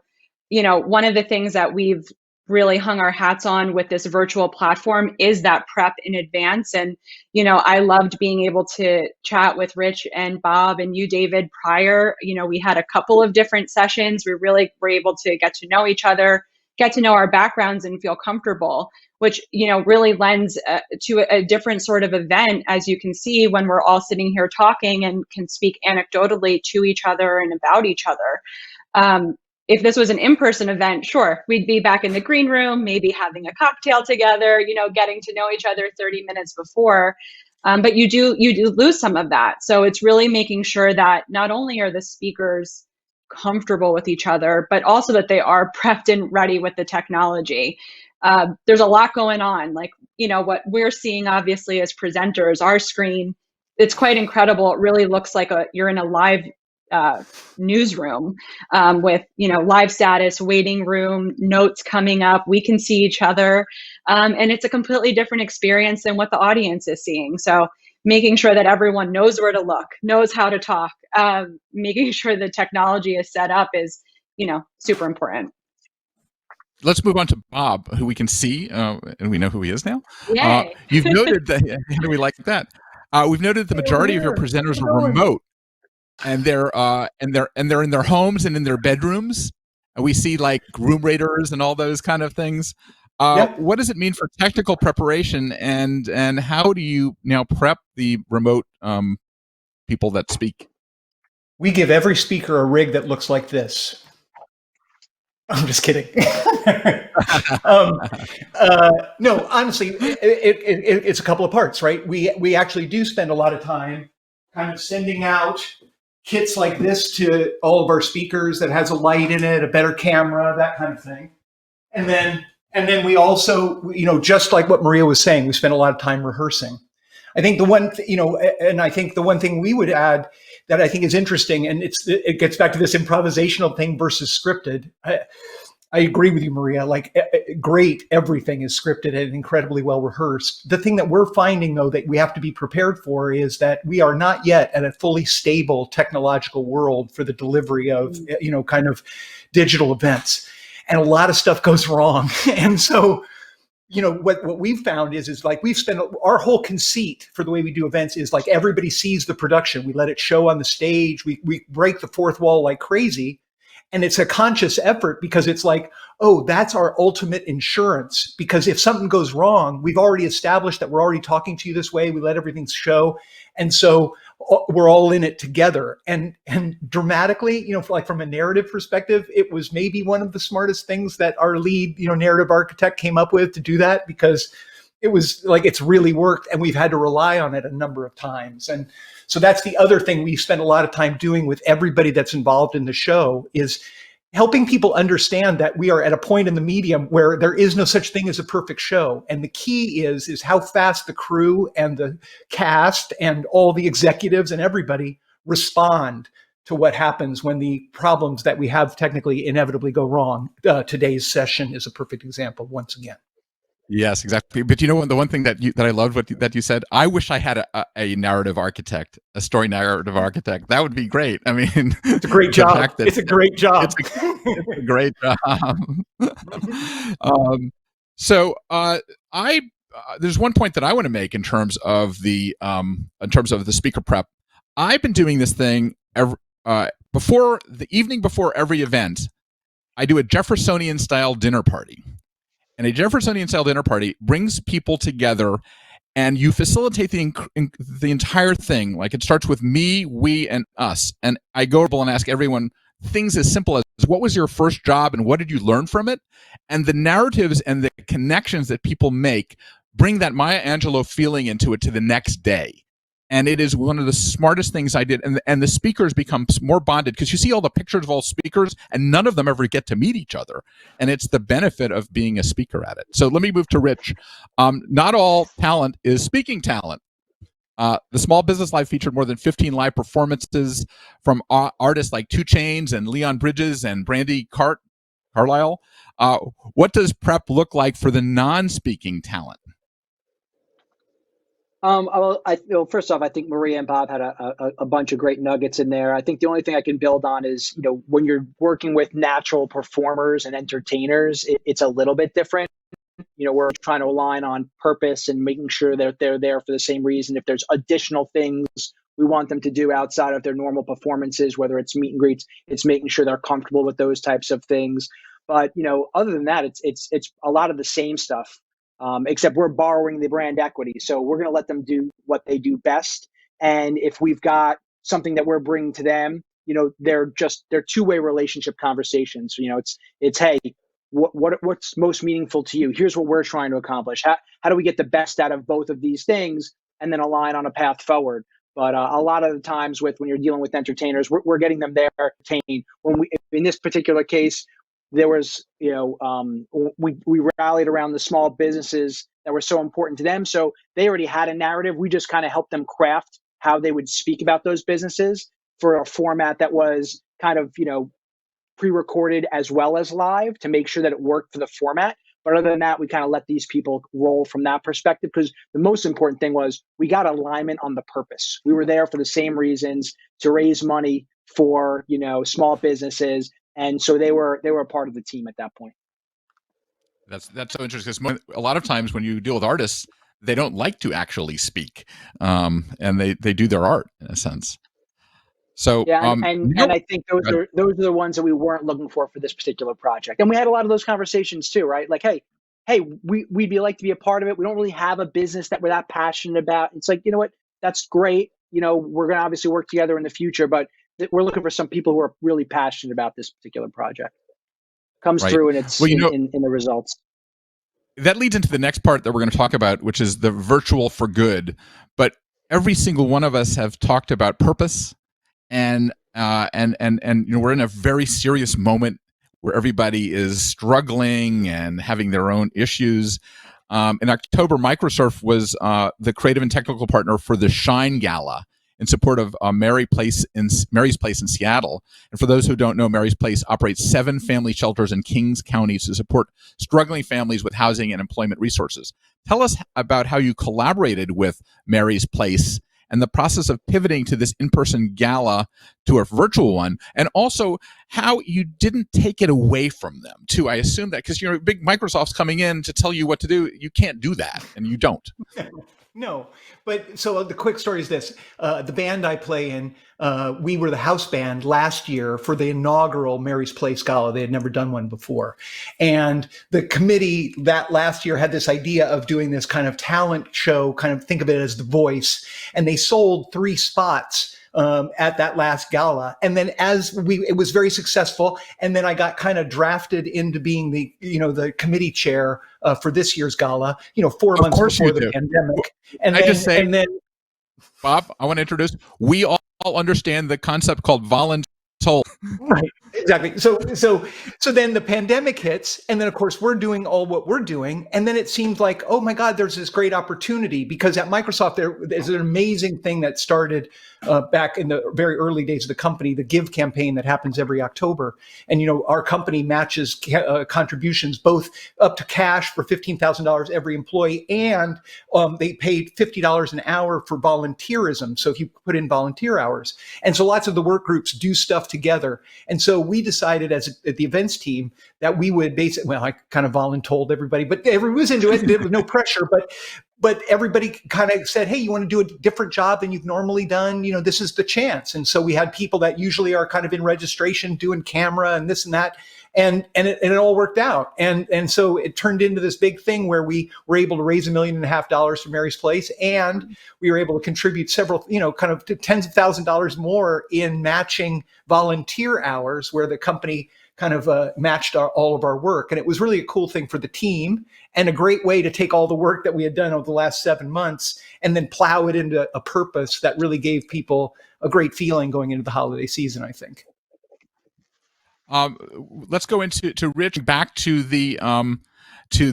one of the things that we've really hung our hats on with this virtual platform is that prep in advance. And, I loved being able to chat with Rich and Bob and you, David, prior. We had a couple of different sessions. We really were able to get to know each other, get to know our backgrounds and feel comfortable, which, really lends to a different sort of event, as you can see, when we're all sitting here talking and can speak anecdotally to each other and about each other. If this was an in-person event, sure, we'd be back in the green room, maybe having a cocktail together, getting to know each other 30 minutes before. But you do lose some of that. So it's really making sure that not only are the speakers comfortable with each other, but also that they are prepped and ready with the technology. There's a lot going on. Like, what we're seeing, obviously, as presenters, our screen, it's quite incredible. It really looks like you're in a live newsroom with, live status, waiting room, notes coming up. We can see each other. And it's a completely different experience than what the audience is seeing. So making sure that everyone knows where to look, knows how to talk, making sure the technology is set up is, super important. Let's move on to Bob, who we can see, and we know who he is now. Yay. You've noted that, how do we like that? We've noted the majority of your presenters are remote, and they're in their homes and in their bedrooms. And we see like room raiders and all those kind of things. What does it mean for technical preparation, and how do you now prep the remote people that speak? We give every speaker a rig that looks like this. I'm just kidding. No, honestly, it's a couple of parts, right? We actually do spend a lot of time kind of sending out kits like this to all of our speakers that has a light in it, a better camera, that kind of thing. And then we also, just like what Maria was saying, we spend a lot of time rehearsing. I think the one, and I think the one thing we would add that I think is interesting, and it gets back to this improvisational thing versus scripted. I agree with you, Maria. Like, great, everything is scripted and incredibly well rehearsed. The thing that we're finding, though, that we have to be prepared for is that we are not yet at a fully stable technological world for the delivery of, kind of digital events. And a lot of stuff goes wrong. And so, what we've found is like we've spent our whole conceit for the way we do events is like everybody sees the production. We let it show on the stage. We break the fourth wall like crazy. And it's a conscious effort because it's like, oh, that's our ultimate insurance. Because if something goes wrong, we've already established that we're already talking to you this way. We let everything show. And so we're all in it together. And dramatically, like from a narrative perspective, it was maybe one of the smartest things that our lead, narrative architect came up with to do that, because it was like, it's really worked and we've had to rely on it a number of times. And so that's the other thing we spend a lot of time doing with everybody that's involved in the show, is helping people understand that we are at a point in the medium where there is no such thing as a perfect show. And the key is how fast the crew and the cast and all the executives and everybody respond to what happens when the problems that we have technically inevitably go wrong. Today's session is a perfect example once again. Yes, exactly. But the one thing that I loved that you said, I wish I had a narrative architect, a story narrative architect. That would be great. I mean, it's a great job. It's a great job. It's a great job. There's one point that I want to make in terms of the speaker prep. I've been doing this thing before the evening before every event. I do a Jeffersonian style dinner party. And a Jeffersonian style dinner party brings people together, and you facilitate the entire thing. Like, it starts with me, we, and us. And I go and ask everyone things as simple as, what was your first job and what did you learn from it? And the narratives and the connections that people make bring that Maya Angelou feeling into it to the next day. And it is one of the smartest things I did. And the speakers become more bonded, because you see all the pictures of all speakers and none of them ever get to meet each other. And it's the benefit of being a speaker at it. So let me move to Rich. Not all talent is speaking talent. The Small Business Live featured more than 15 live performances from artists like 2 Chainz and Leon Bridges and Brandy Carlisle. What does prep look like for the non-speaking talent? First off, I think Maria and Bob had a bunch of great nuggets in there. I think the only thing I can build on is, when you're working with natural performers and entertainers, it's a little bit different. We're trying to align on purpose and making sure that they're there for the same reason. If there's additional things we want them to do outside of their normal performances, whether it's meet and greets, it's making sure they're comfortable with those types of things. But other than that, it's a lot of the same stuff, except we're borrowing the brand equity. So we're going to let them do what they do best. And if we've got something that we're bringing to them, they're two-way relationship conversations. It's hey, what's most meaningful to you? Here's what we're trying to accomplish. How do we get the best out of both of these things and then align on a path forward? But a lot of the times when you're dealing with entertainers, we're getting them there to entertain. In this particular case, there was, we rallied around the small businesses that were so important to them. So they already had a narrative. We just kind of helped them craft how they would speak about those businesses for a format that was kind of, pre-recorded as well as live to make sure that it worked for the format. But other than that, we kind of let these people roll from that perspective, because the most important thing was we got alignment on the purpose. We were there for the same reasons, to raise money for, small businesses. And so they were a part of the team at that point. That's so interesting, because a lot of times when you deal with artists, they don't like to actually speak, and they do their art in a sense. So yeah, and I think those are the ones that we weren't looking for this particular project. And we had a lot of those conversations too, right? Like, hey, we'd like to be a part of it. We don't really have a business that we're that passionate about. It's like, you know what? That's great. We're going to obviously work together in the future, but we're looking for some people who are really passionate about this particular project. Comes through, and it's in the results. That leads into the next part that we're going to talk about, which is the virtual for good. But every single one of us have talked about purpose. And we're in a very serious moment where everybody is struggling and having their own issues. In October, Microsoft was the creative and technical partner for the Shine Gala in support of Mary's Place in Seattle. And for those who don't know, Mary's Place operates 7 family shelters in Kings County to support struggling families with housing and employment resources. Tell us about how you collaborated with Mary's Place and the process of pivoting to this in-person gala to a virtual one, and also how you didn't take it away from them too. I assume that because big Microsoft's coming in to tell you what to do, you can't do that, and you don't. No, but so the quick story is this. The band I play in, we were the house band last year for the inaugural Mary's Place Gala. They had never done one before. And the committee that last year had this idea of doing this kind of talent show, kind of think of it as The Voice. And they sold 3 spots at that last gala. And then it was very successful. And then I got kind of drafted into being the committee chair for this year's gala, 4 months before the pandemic. And then, Bob, I want to introduce, we all understand the concept called voluntold. Right, exactly. So then the pandemic hits, and then of course we're doing all what we're doing, and then it seems like, oh my God, there's this great opportunity, because at Microsoft there's an amazing thing that started back in the very early days of the company, the Give campaign that happens every October, and our company matches contributions both up to cash for $15,000 every employee, and they paid $50 an hour for volunteerism. So if you put in volunteer hours, and so lots of the work groups do stuff together. And so we decided at the events team that we would I kind of voluntold everybody, but everyone was into it and there was no pressure, but everybody kind of said, hey, you want to do a different job than you've normally done? This is the chance. And so we had people that usually are kind of in registration doing camera and this and that. And it all worked out. And so it turned into this big thing where we were able to raise $1.5 million for Mary's Place. And we were able to contribute several, kind of tens of thousands of dollars more in matching volunteer hours, where the company kind of matched all of our work. And it was really a cool thing for the team, and a great way to take all the work that we had done over the last 7 months and then plow it into a purpose that really gave people a great feeling going into the holiday season, I think. Let's go into Rich, back to the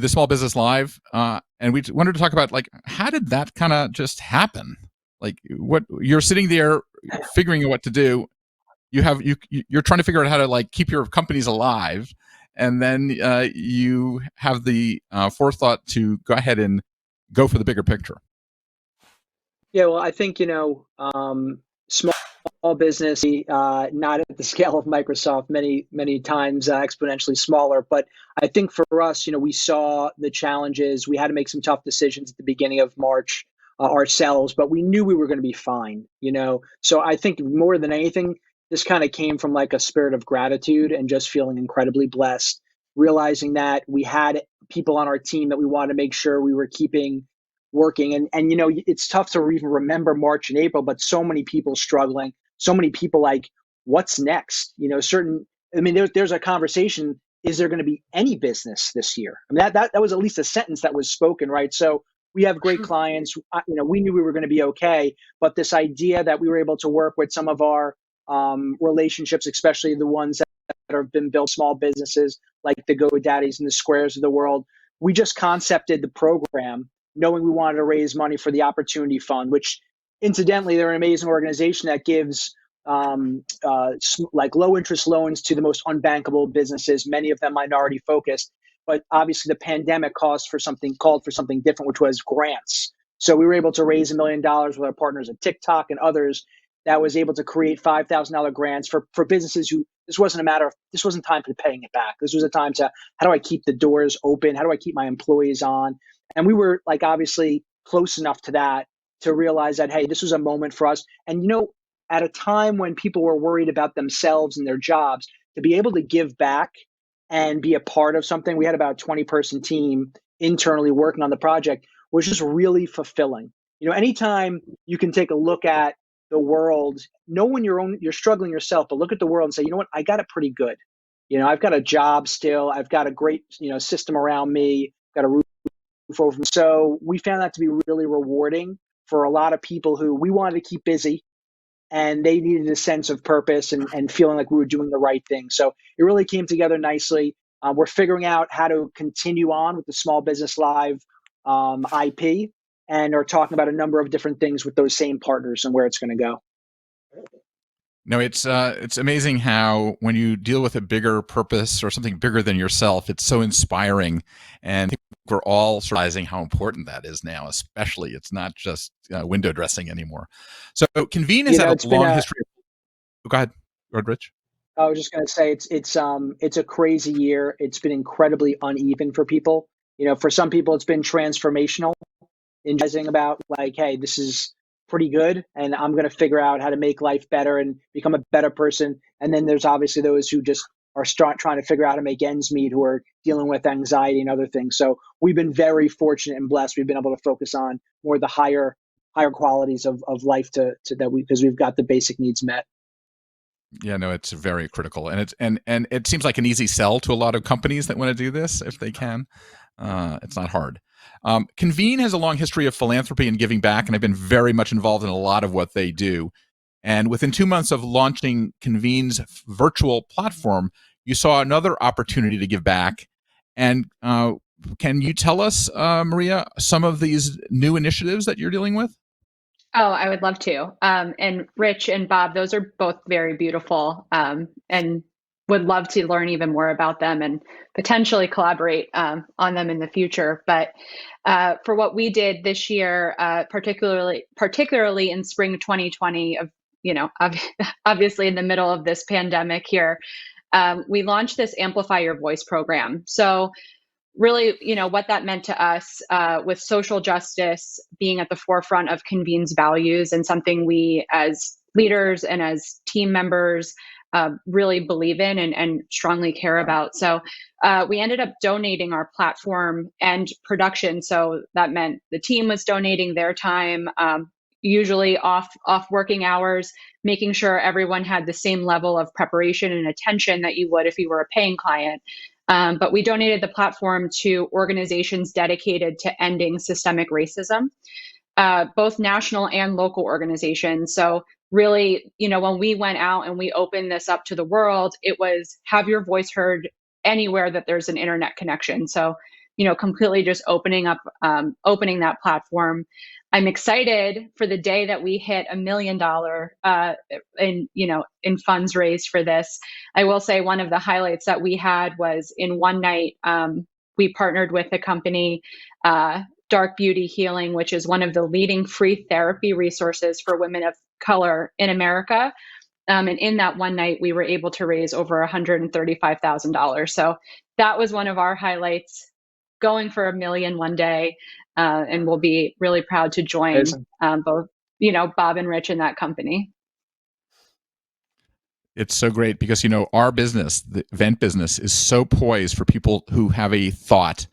Small Business Live, and we wanted to talk about, like, how did that kind of just happen? Like, what you're sitting there figuring out what to do. You're trying to figure out how to, like, keep your companies alive, and then you have the forethought to go ahead and go for the bigger picture. Yeah, well, I think, small business, not at the scale of Microsoft, many times exponentially smaller. But I think for us, we saw the challenges. We had to make some tough decisions at the beginning of March ourselves, but we knew we were going to be fine. So I think more than anything, this kind of came from like a spirit of gratitude and just feeling incredibly blessed, realizing that we had people on our team that we wanted to make sure we were keeping working. And it's tough to even remember March and April, but so many people struggling, so many people like, what's next? There's a conversation, is there going to be any business this year? I mean, that was at least a sentence that was spoken, right? So we have great clients. We knew we were going to be okay, but this idea that we were able to work with some of our relationships, especially the ones that have been built, small businesses like the GoDaddies and the Squares of the world, we just concepted the program knowing we wanted to raise money for the Opportunity Fund, which incidentally, they're an amazing organization that gives like low interest loans to the most unbankable businesses, many of them minority focused. But obviously the pandemic called for something different, which was grants. So we were able to raise $1 million with our partners at TikTok and others that was able to create $5,000 grants for businesses who this wasn't time for paying it back. This was a time to, how do I keep the doors open? How do I keep my employees on? And we were like obviously close enough to that to realize that, hey, this was a moment for us. And at a time when people were worried about themselves and their jobs, to be able to give back and be a part of something, we had about a 20-person team internally working on the project, was just really fulfilling. Anytime you can take a look at the world, know when you're struggling yourself, but look at the world and say, you know what, I got it pretty good. I've got a job still. I've got a great, system around me, got a roof over me. So we found that to be really rewarding for a lot of people who we wanted to keep busy, and they needed a sense of purpose and feeling like we were doing the right thing. So it really came together nicely. We're figuring out how to continue on with the Small Business Live IP, and are talking about a number of different things with those same partners and where it's going to go. No, it's amazing how when you deal with a bigger purpose or something bigger than yourself, it's so inspiring, and I think we're all realizing how important that is now. Especially, it's not just window dressing anymore. So, Convene has had a long history. Go ahead, Rich. I was just going to say it's a crazy year. It's been incredibly uneven for people. For some people, it's been transformational, in realizing about like, hey, this is pretty good, and I'm going to figure out how to make life better and become a better person. And then there's obviously those who just are trying to figure out how to make ends meet, who are dealing with anxiety and other things. So we've been very fortunate and blessed. We've been able to focus on more the higher qualities of life because we've got the basic needs met. Yeah, no, it's very critical, and it seems like an easy sell to a lot of companies that want to do this if they can. It's not hard. Convene has a long history of philanthropy and giving back, and I've been very much involved in a lot of what they do. And within 2 months of launching Convene's virtual platform, you saw another opportunity to give back. And can you tell us, Maria, some of these new initiatives that you're dealing with? Oh, I would love to. And Rich and Bob, those are both very beautiful, and would love to learn even more about them and potentially collaborate on them in the future. But for what we did this year, particularly in spring 2020, obviously in the middle of this pandemic here, we launched this Amplify Your Voice program. So really, what that meant to us with social justice being at the forefront of Convene's values, and something we as leaders and as team members really believe in and strongly care about. So we ended up donating our platform and production. So that meant the team was donating their time, usually off working hours, making sure everyone had the same level of preparation and attention that you would if you were a paying client. But we donated the platform to organizations dedicated to ending systemic racism, both national and local organizations. So really, when we went out and we opened this up to the world, it was have your voice heard anywhere that there's an internet connection. So, completely just opening that platform. I'm excited for the day that we hit $1 million in funds raised for this. I will say one of the highlights that we had was in one night, we partnered with a company Dark Beauty Healing, which is one of the leading free therapy resources for women of color in America. And in that one night, we were able to raise over $135,000. So that was one of our highlights, going for $1 million one day. And we'll be really proud to join both, Bob and Rich in that company. It's so great because, our business, the event business, is so poised for people who have a thought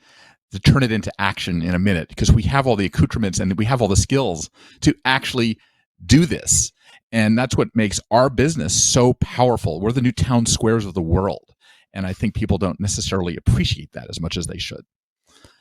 to turn it into action in a minute, because we have all the accoutrements and we have all the skills to actually do this. And that's what makes our business so powerful. We're the new town squares of the world. And I think people don't necessarily appreciate that as much as they should.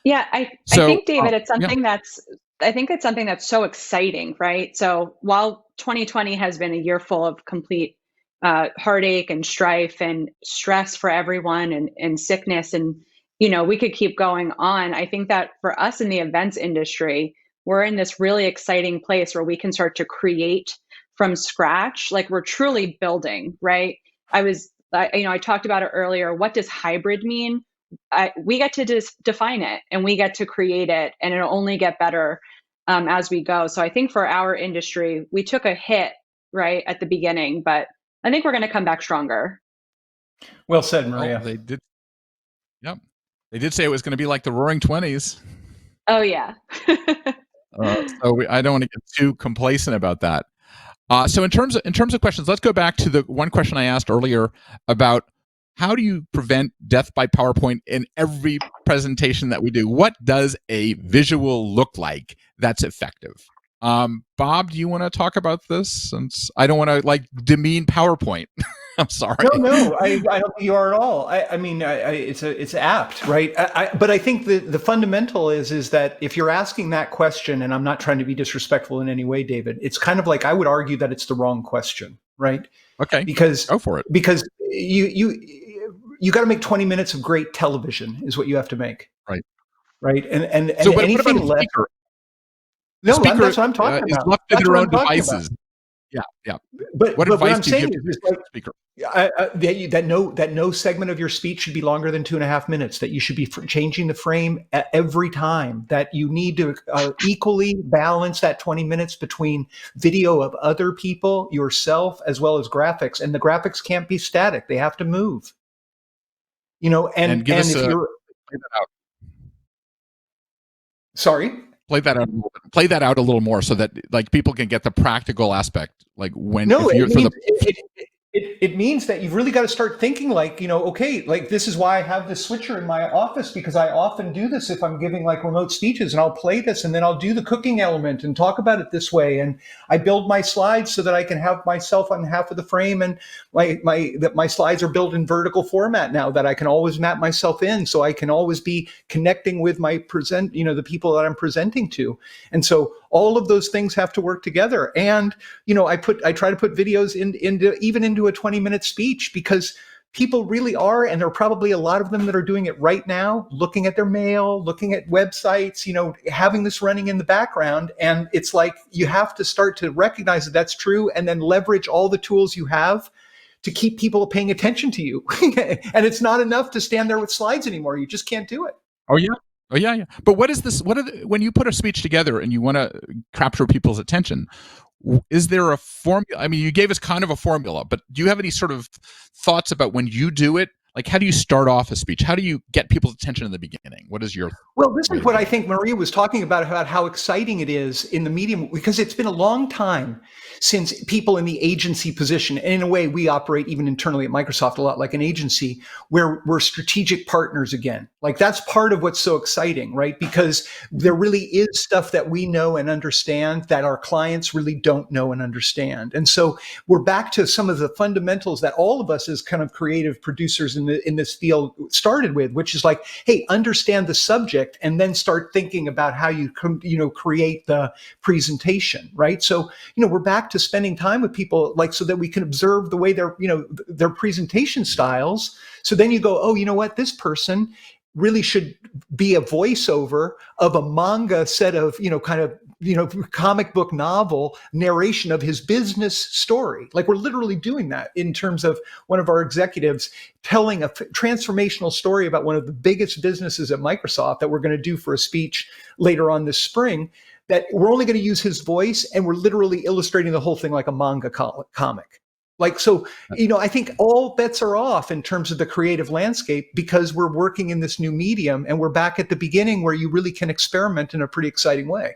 Yeah, I think, David, it's something it's something that's so exciting, right? So while 2020 has been a year full of complete heartache and strife and stress for everyone, and sickness, and we could keep going on. I think that for us in the events industry, we're in this really exciting place where we can start to create from scratch. Like, we're truly building, right? I talked about it earlier. What does hybrid mean? We get to define it, and we get to create it, and it'll only get better as we go. So I think for our industry, we took a hit right at the beginning, but I think we're going to come back stronger. Well said, Maria. They did. Yep. They did say it was going to be like the Roaring '20s. Oh, yeah. So I don't want to get too complacent about that. So in terms of questions, let's go back to the one question I asked earlier about how do you prevent death by PowerPoint in every presentation that we do? What does a visual look like that's effective? Bob, do you want to talk about this? Since I don't want to demean PowerPoint. I'm sorry. No, I don't think you are at all. I mean, it's apt, right? But I think the fundamental is that if you're asking that question, and I'm not trying to be disrespectful in any way, David, it's kind of like I would argue that it's the wrong question, right? Okay. Because go for it. Because you got to make 20 minutes of great television is what you have to make. Right. Right. And so anything what about a speaker? No, speaker, that's what I'm talking about. Is left to their own devices. Yeah. But what what advice I'm do you saying give is to the speaker? that no segment of your speech should be longer than 2.5 minutes, that you should be changing the frame every time, that you need to equally balance that 20 minutes between video of other people, yourself, as well as graphics. And the graphics can't be static. They have to move. And give us if you're... Play that out. Sorry? Play that out a little more so that people can get the practical aspect. It means that you've really got to start thinking okay, this is why I have this switcher in my office, because I often do this if I'm giving remote speeches, and I'll play this and then I'll do the cooking element and talk about it this way. And I build my slides so that I can have myself on half of the frame, and my slides are built in vertical format now, that I can always map myself in, so I can always be connecting with my the people that I'm presenting to. And so all of those things have to work together. And, I try to put videos into a 20-minute speech, because people really are, and there are probably a lot of them that are doing it right now, looking at their mail, looking at websites, having this running in the background. And it's like, you have to start to recognize that that's true, and then leverage all the tools you have to keep people paying attention to you. And it's not enough to stand there with slides anymore. You just can't do it. Oh, yeah. But what is this? When you put a speech together and you want to capture people's attention, is there a formula? I mean, you gave us kind of a formula, but do you have any sort of thoughts about when you do it? How do you start off a speech? How do you get people's attention in the beginning? What is your... Well, this is what I think Maria was talking about how exciting it is in the medium, because it's been a long time since people in the agency position, and in a way we operate even internally at Microsoft a lot like an agency, where we're strategic partners again. That's part of what's so exciting, right? Because there really is stuff that we know and understand that our clients really don't know and understand. And so we're back to some of the fundamentals that all of us as kind of creative producers in this field started with, which is hey, understand the subject and then start thinking about how you create the presentation, right? So we're back to spending time with people so that we can observe the way their presentation styles. So then you go, oh, you know what, this person really should be a voiceover of a manga set of, comic book novel narration of his business story. Like, we're literally doing that in terms of one of our executives telling a transformational story about one of the biggest businesses at Microsoft that we're going to do for a speech later on this spring, that we're only going to use his voice, and we're literally illustrating the whole thing like a manga comic. Like, so, I think all bets are off in terms of the creative landscape, because we're working in this new medium, and we're back at the beginning where you really can experiment in a pretty exciting way.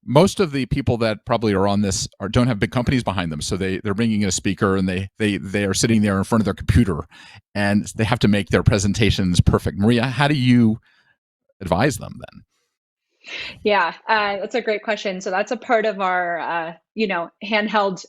Most of the people that probably are on this don't have big companies behind them, so they're bringing in a speaker, and they are sitting there in front of their computer, and they have to make their presentations perfect. Maria, how do you advise them then? Yeah, that's a great question. So that's a part of our, handheld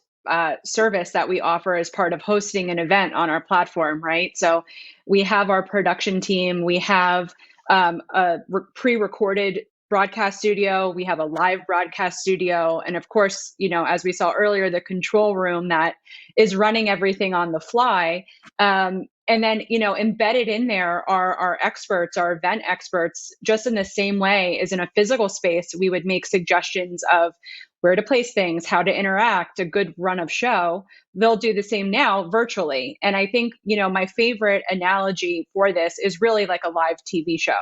service that we offer as part of hosting an event on our platform, right? So we have our production team, we have a pre-recorded broadcast studio, we have a live broadcast studio, and of course, as we saw earlier, the control room that is running everything on the fly. And then, embedded in there are our experts, our event experts, just in the same way as in a physical space, we would make suggestions of where to place things, how to interact, a good run of show. They'll do the same now virtually. And I think, my favorite analogy for this is really like a live TV show.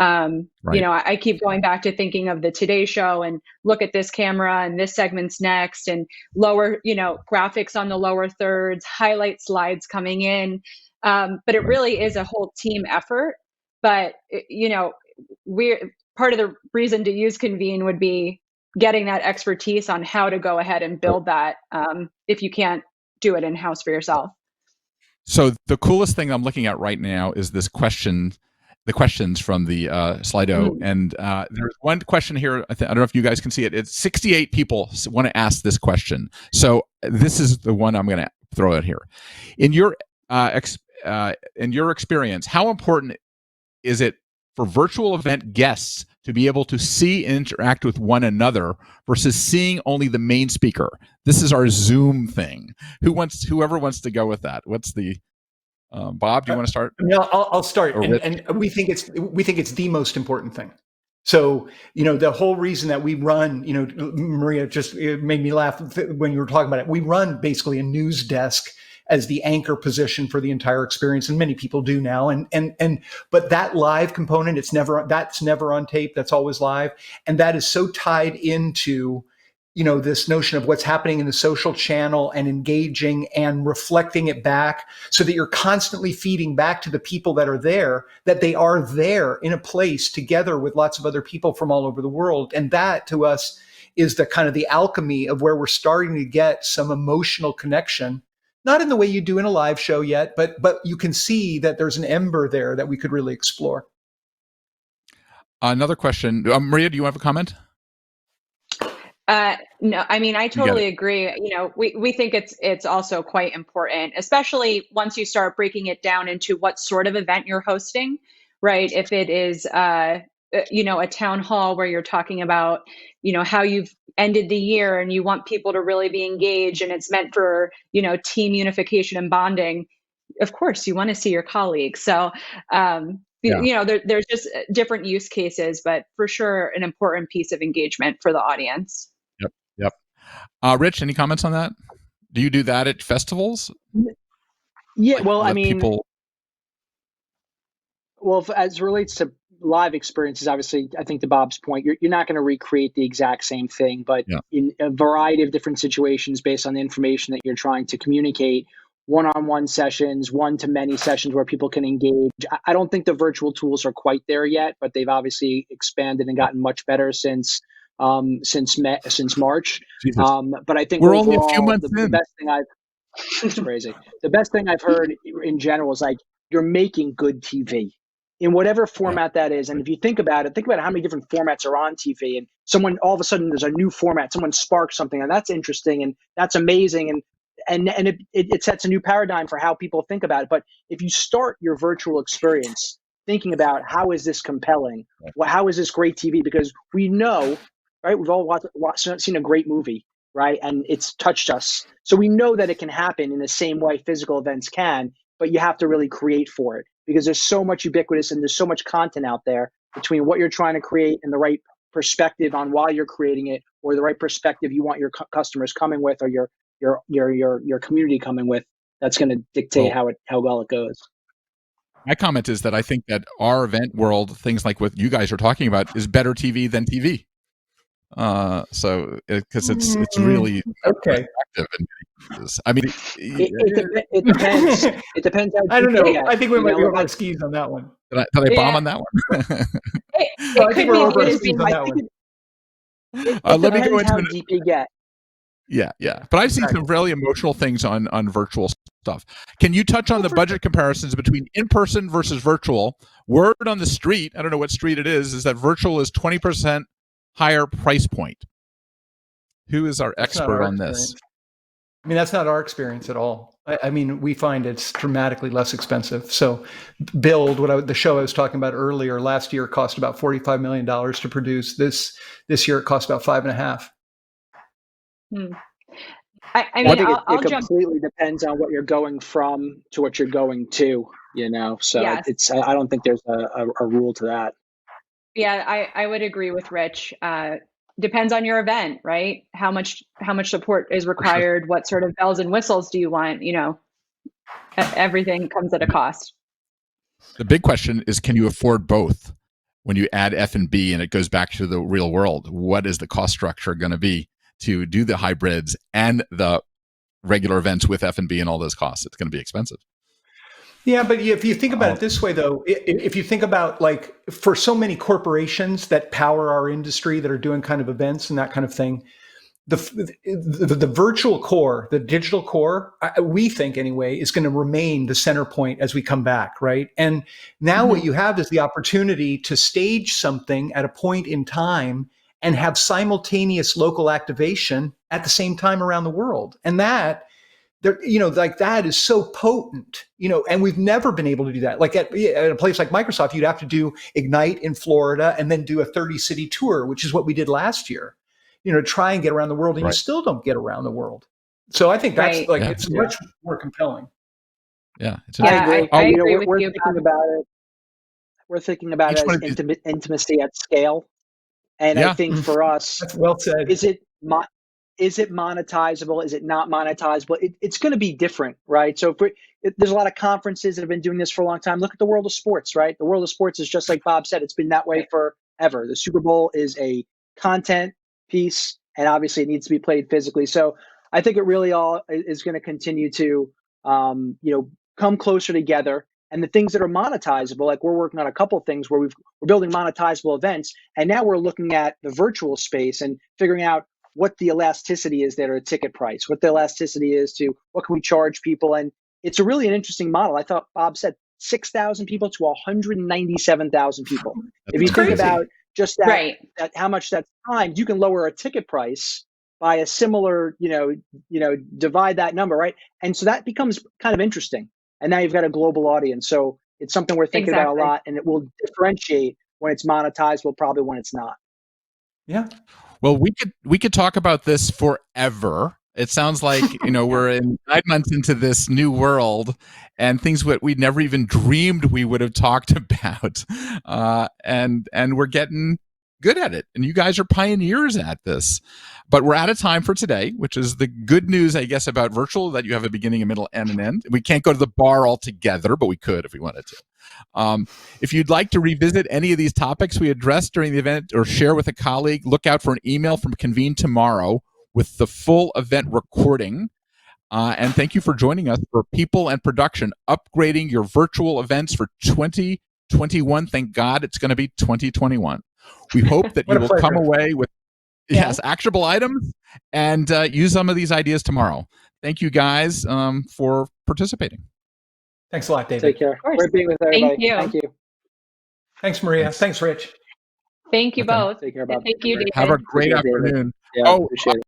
Right. I keep going back to thinking of the Today Show and look at this camera and this segment's next, and lower, graphics on the lower thirds, highlight slides coming in. But it really is a whole team effort. But, we're part of the reason to use Convene would be getting that expertise on how to go ahead and build that if you can't do it in-house for yourself. So the coolest thing I'm looking at right now is the questions from the Slido. And there's one question here. I don't know if you guys can see it. It's 68 people want to ask this question. So this is the one I'm going to throw out here. In your experience, how important is it for virtual event guests to be able to see and interact with one another versus seeing only the main speaker? This is our Zoom thing. Whoever wants to go with that? What's the Bob? Do you want to start? No, I'll start. And we think it's the most important thing. So, the whole reason that we run, Maria it made me laugh when you were talking about it. We run basically a news desk as the anchor position for the entire experience, and many people do now. But that live component, that's never on tape. That's always live, and that is so tied into this notion of what's happening in the social channel and engaging and reflecting it back, so that you're constantly feeding back to the people that are there, that they are there in a place together with lots of other people from all over the world. And that, to us, is the kind of the alchemy of where we're starting to get some emotional connection. Not in the way you do in a live show yet, but you can see that there's an ember there that we could really explore. Another question. Maria, do you have a comment? No, I mean, I totally agree. We think it's also quite important, especially once you start breaking it down into what sort of event you're hosting, right? If it is, a town hall where you're talking about, how you've ended the year and you want people to really be engaged, and it's meant for, team unification and bonding. Of course, you want to see your colleagues. So, there's just different use cases, but for sure, an important piece of engagement for the audience. Yep. Rich, any comments on that? Do you do that at festivals? Yeah, as it relates to live experiences, obviously, I think to Bob's point, you're not going to recreate the exact same thing, but in a variety of different situations based on the information that you're trying to communicate, one-on-one sessions, one-to-many sessions where people can engage. I don't think the virtual tools are quite there yet, but they've obviously expanded and gotten much better since March. But I think we're overall, only a few months in. The best thing it's crazy. The best thing I've heard in general is like, you're making good TV in whatever format that is. And if you think about how many different formats are on TV, and someone, all of a sudden there's a new format, someone sparks something, and that's interesting and that's amazing. And it sets a new paradigm for how people think about it. But if you start your virtual experience thinking about how is this compelling, how is this great TV? Because we know, right? We've all seen a great movie, right? And it's touched us. So we know that it can happen in the same way physical events can, but you have to really create for it. because there's so much ubiquitous and there's so much content out there between what you're trying to create and the right perspective on why you're creating it, or the right perspective you want your customers coming with, or your community coming with. That's going to dictate how well it goes. My comment is that I think that our event world, things like what you guys are talking about, is better TV than TV. So because it's really okay. effective. I mean, it depends. It depends. I don't know. I think we might be over our skis on that one. Did I bomb on that one? I think we're over our skis on that one. Let me go into how deep you get. Yeah. But I've seen some really emotional things on virtual stuff. Can you touch on the budget comparisons between in-person versus virtual? Word on the street, I don't know what street it is that virtual is 20% higher price point. Who is our expert on this? I mean, that's not our experience at all. I mean, we find it's dramatically less expensive. So Build, the show I was talking about earlier, last year cost about $45 million to produce. This year it cost about $5.5 million. I mean, it completely depends on what you're going from to what you're going to, so yes. I don't think there's a rule to that. Yeah, I would agree with Rich. Depends on your event, right? How much support is required? Sure. What sort of bells and whistles do you want? Everything comes at a cost. The big question is, can you afford both? When you add F&B and it goes back to the real world, what is the cost structure going to be to do the hybrids and the regular events with F&B and all those costs? It's going to be expensive. Yeah, but if you think about it this way, though, if you think about, like, for so many corporations that power our industry that are doing kind of events and that kind of thing, the virtual core, the digital core, we think anyway, is going to remain the center point as we come back, right? And now what you have is the opportunity to stage something at a point in time and have simultaneous local activation at the same time around the world. And that, that is so potent, and we've never been able to do that. Like at a place like Microsoft, you'd have to do Ignite in Florida and then do a 30-city tour, which is what we did last year, try and get around the world, and you still don't get around the world. So I think that's it's much more compelling. Yeah. I agree with you about it. We're thinking about it as intimacy at scale. And I think for us, that's well said. Is it monetizable? Is it not monetizable? It's going to be different, right? So there's a lot of conferences that have been doing this for a long time. Look at the world of sports, right? The world of sports is just like Bob said. It's been that way forever. The Super Bowl is a content piece, and obviously it needs to be played physically. So I think it really all is going to continue to, come closer together. And the things that are monetizable, like we're working on a couple of things where we're building monetizable events, and now we're looking at the virtual space and figuring out what the elasticity is there at a ticket price, what the elasticity is to what can we charge people. And it's a really an interesting model. I thought Bob said 6,000 people to 197,000 people. If you think about just that, that how much that's timed, you can lower a ticket price by a similar, divide that number, right? And so that becomes kind of interesting. And now you've got a global audience. So it's something we're thinking about a lot, and it will differentiate when it's monetizable, probably when it's not. Yeah. Well, we could talk about this forever. It sounds like, we're in 9 months into this new world, and things that we never even dreamed we would have talked about. And we're getting good at it. And you guys are pioneers at this. But we're out of time for today, which is the good news, I guess, about virtual, that you have a beginning, a middle, and an end. We can't go to the bar all together, but we could if we wanted to. If you'd like to revisit any of these topics we addressed during the event or share with a colleague, look out for an email from Convene tomorrow with the full event recording. And thank you for joining us for People and Production, upgrading your virtual events for 2021. Thank God it's going to be 2021. We hope that you will come away with actionable items and use some of these ideas tomorrow. Thank you guys for participating. Thanks a lot, David. Take care. Great being with everybody. Thank you. Thanks, Maria. Thanks, Rich. Thank you both. Take care, Bob. Thank you, David. Have a great afternoon. Yeah, appreciate it.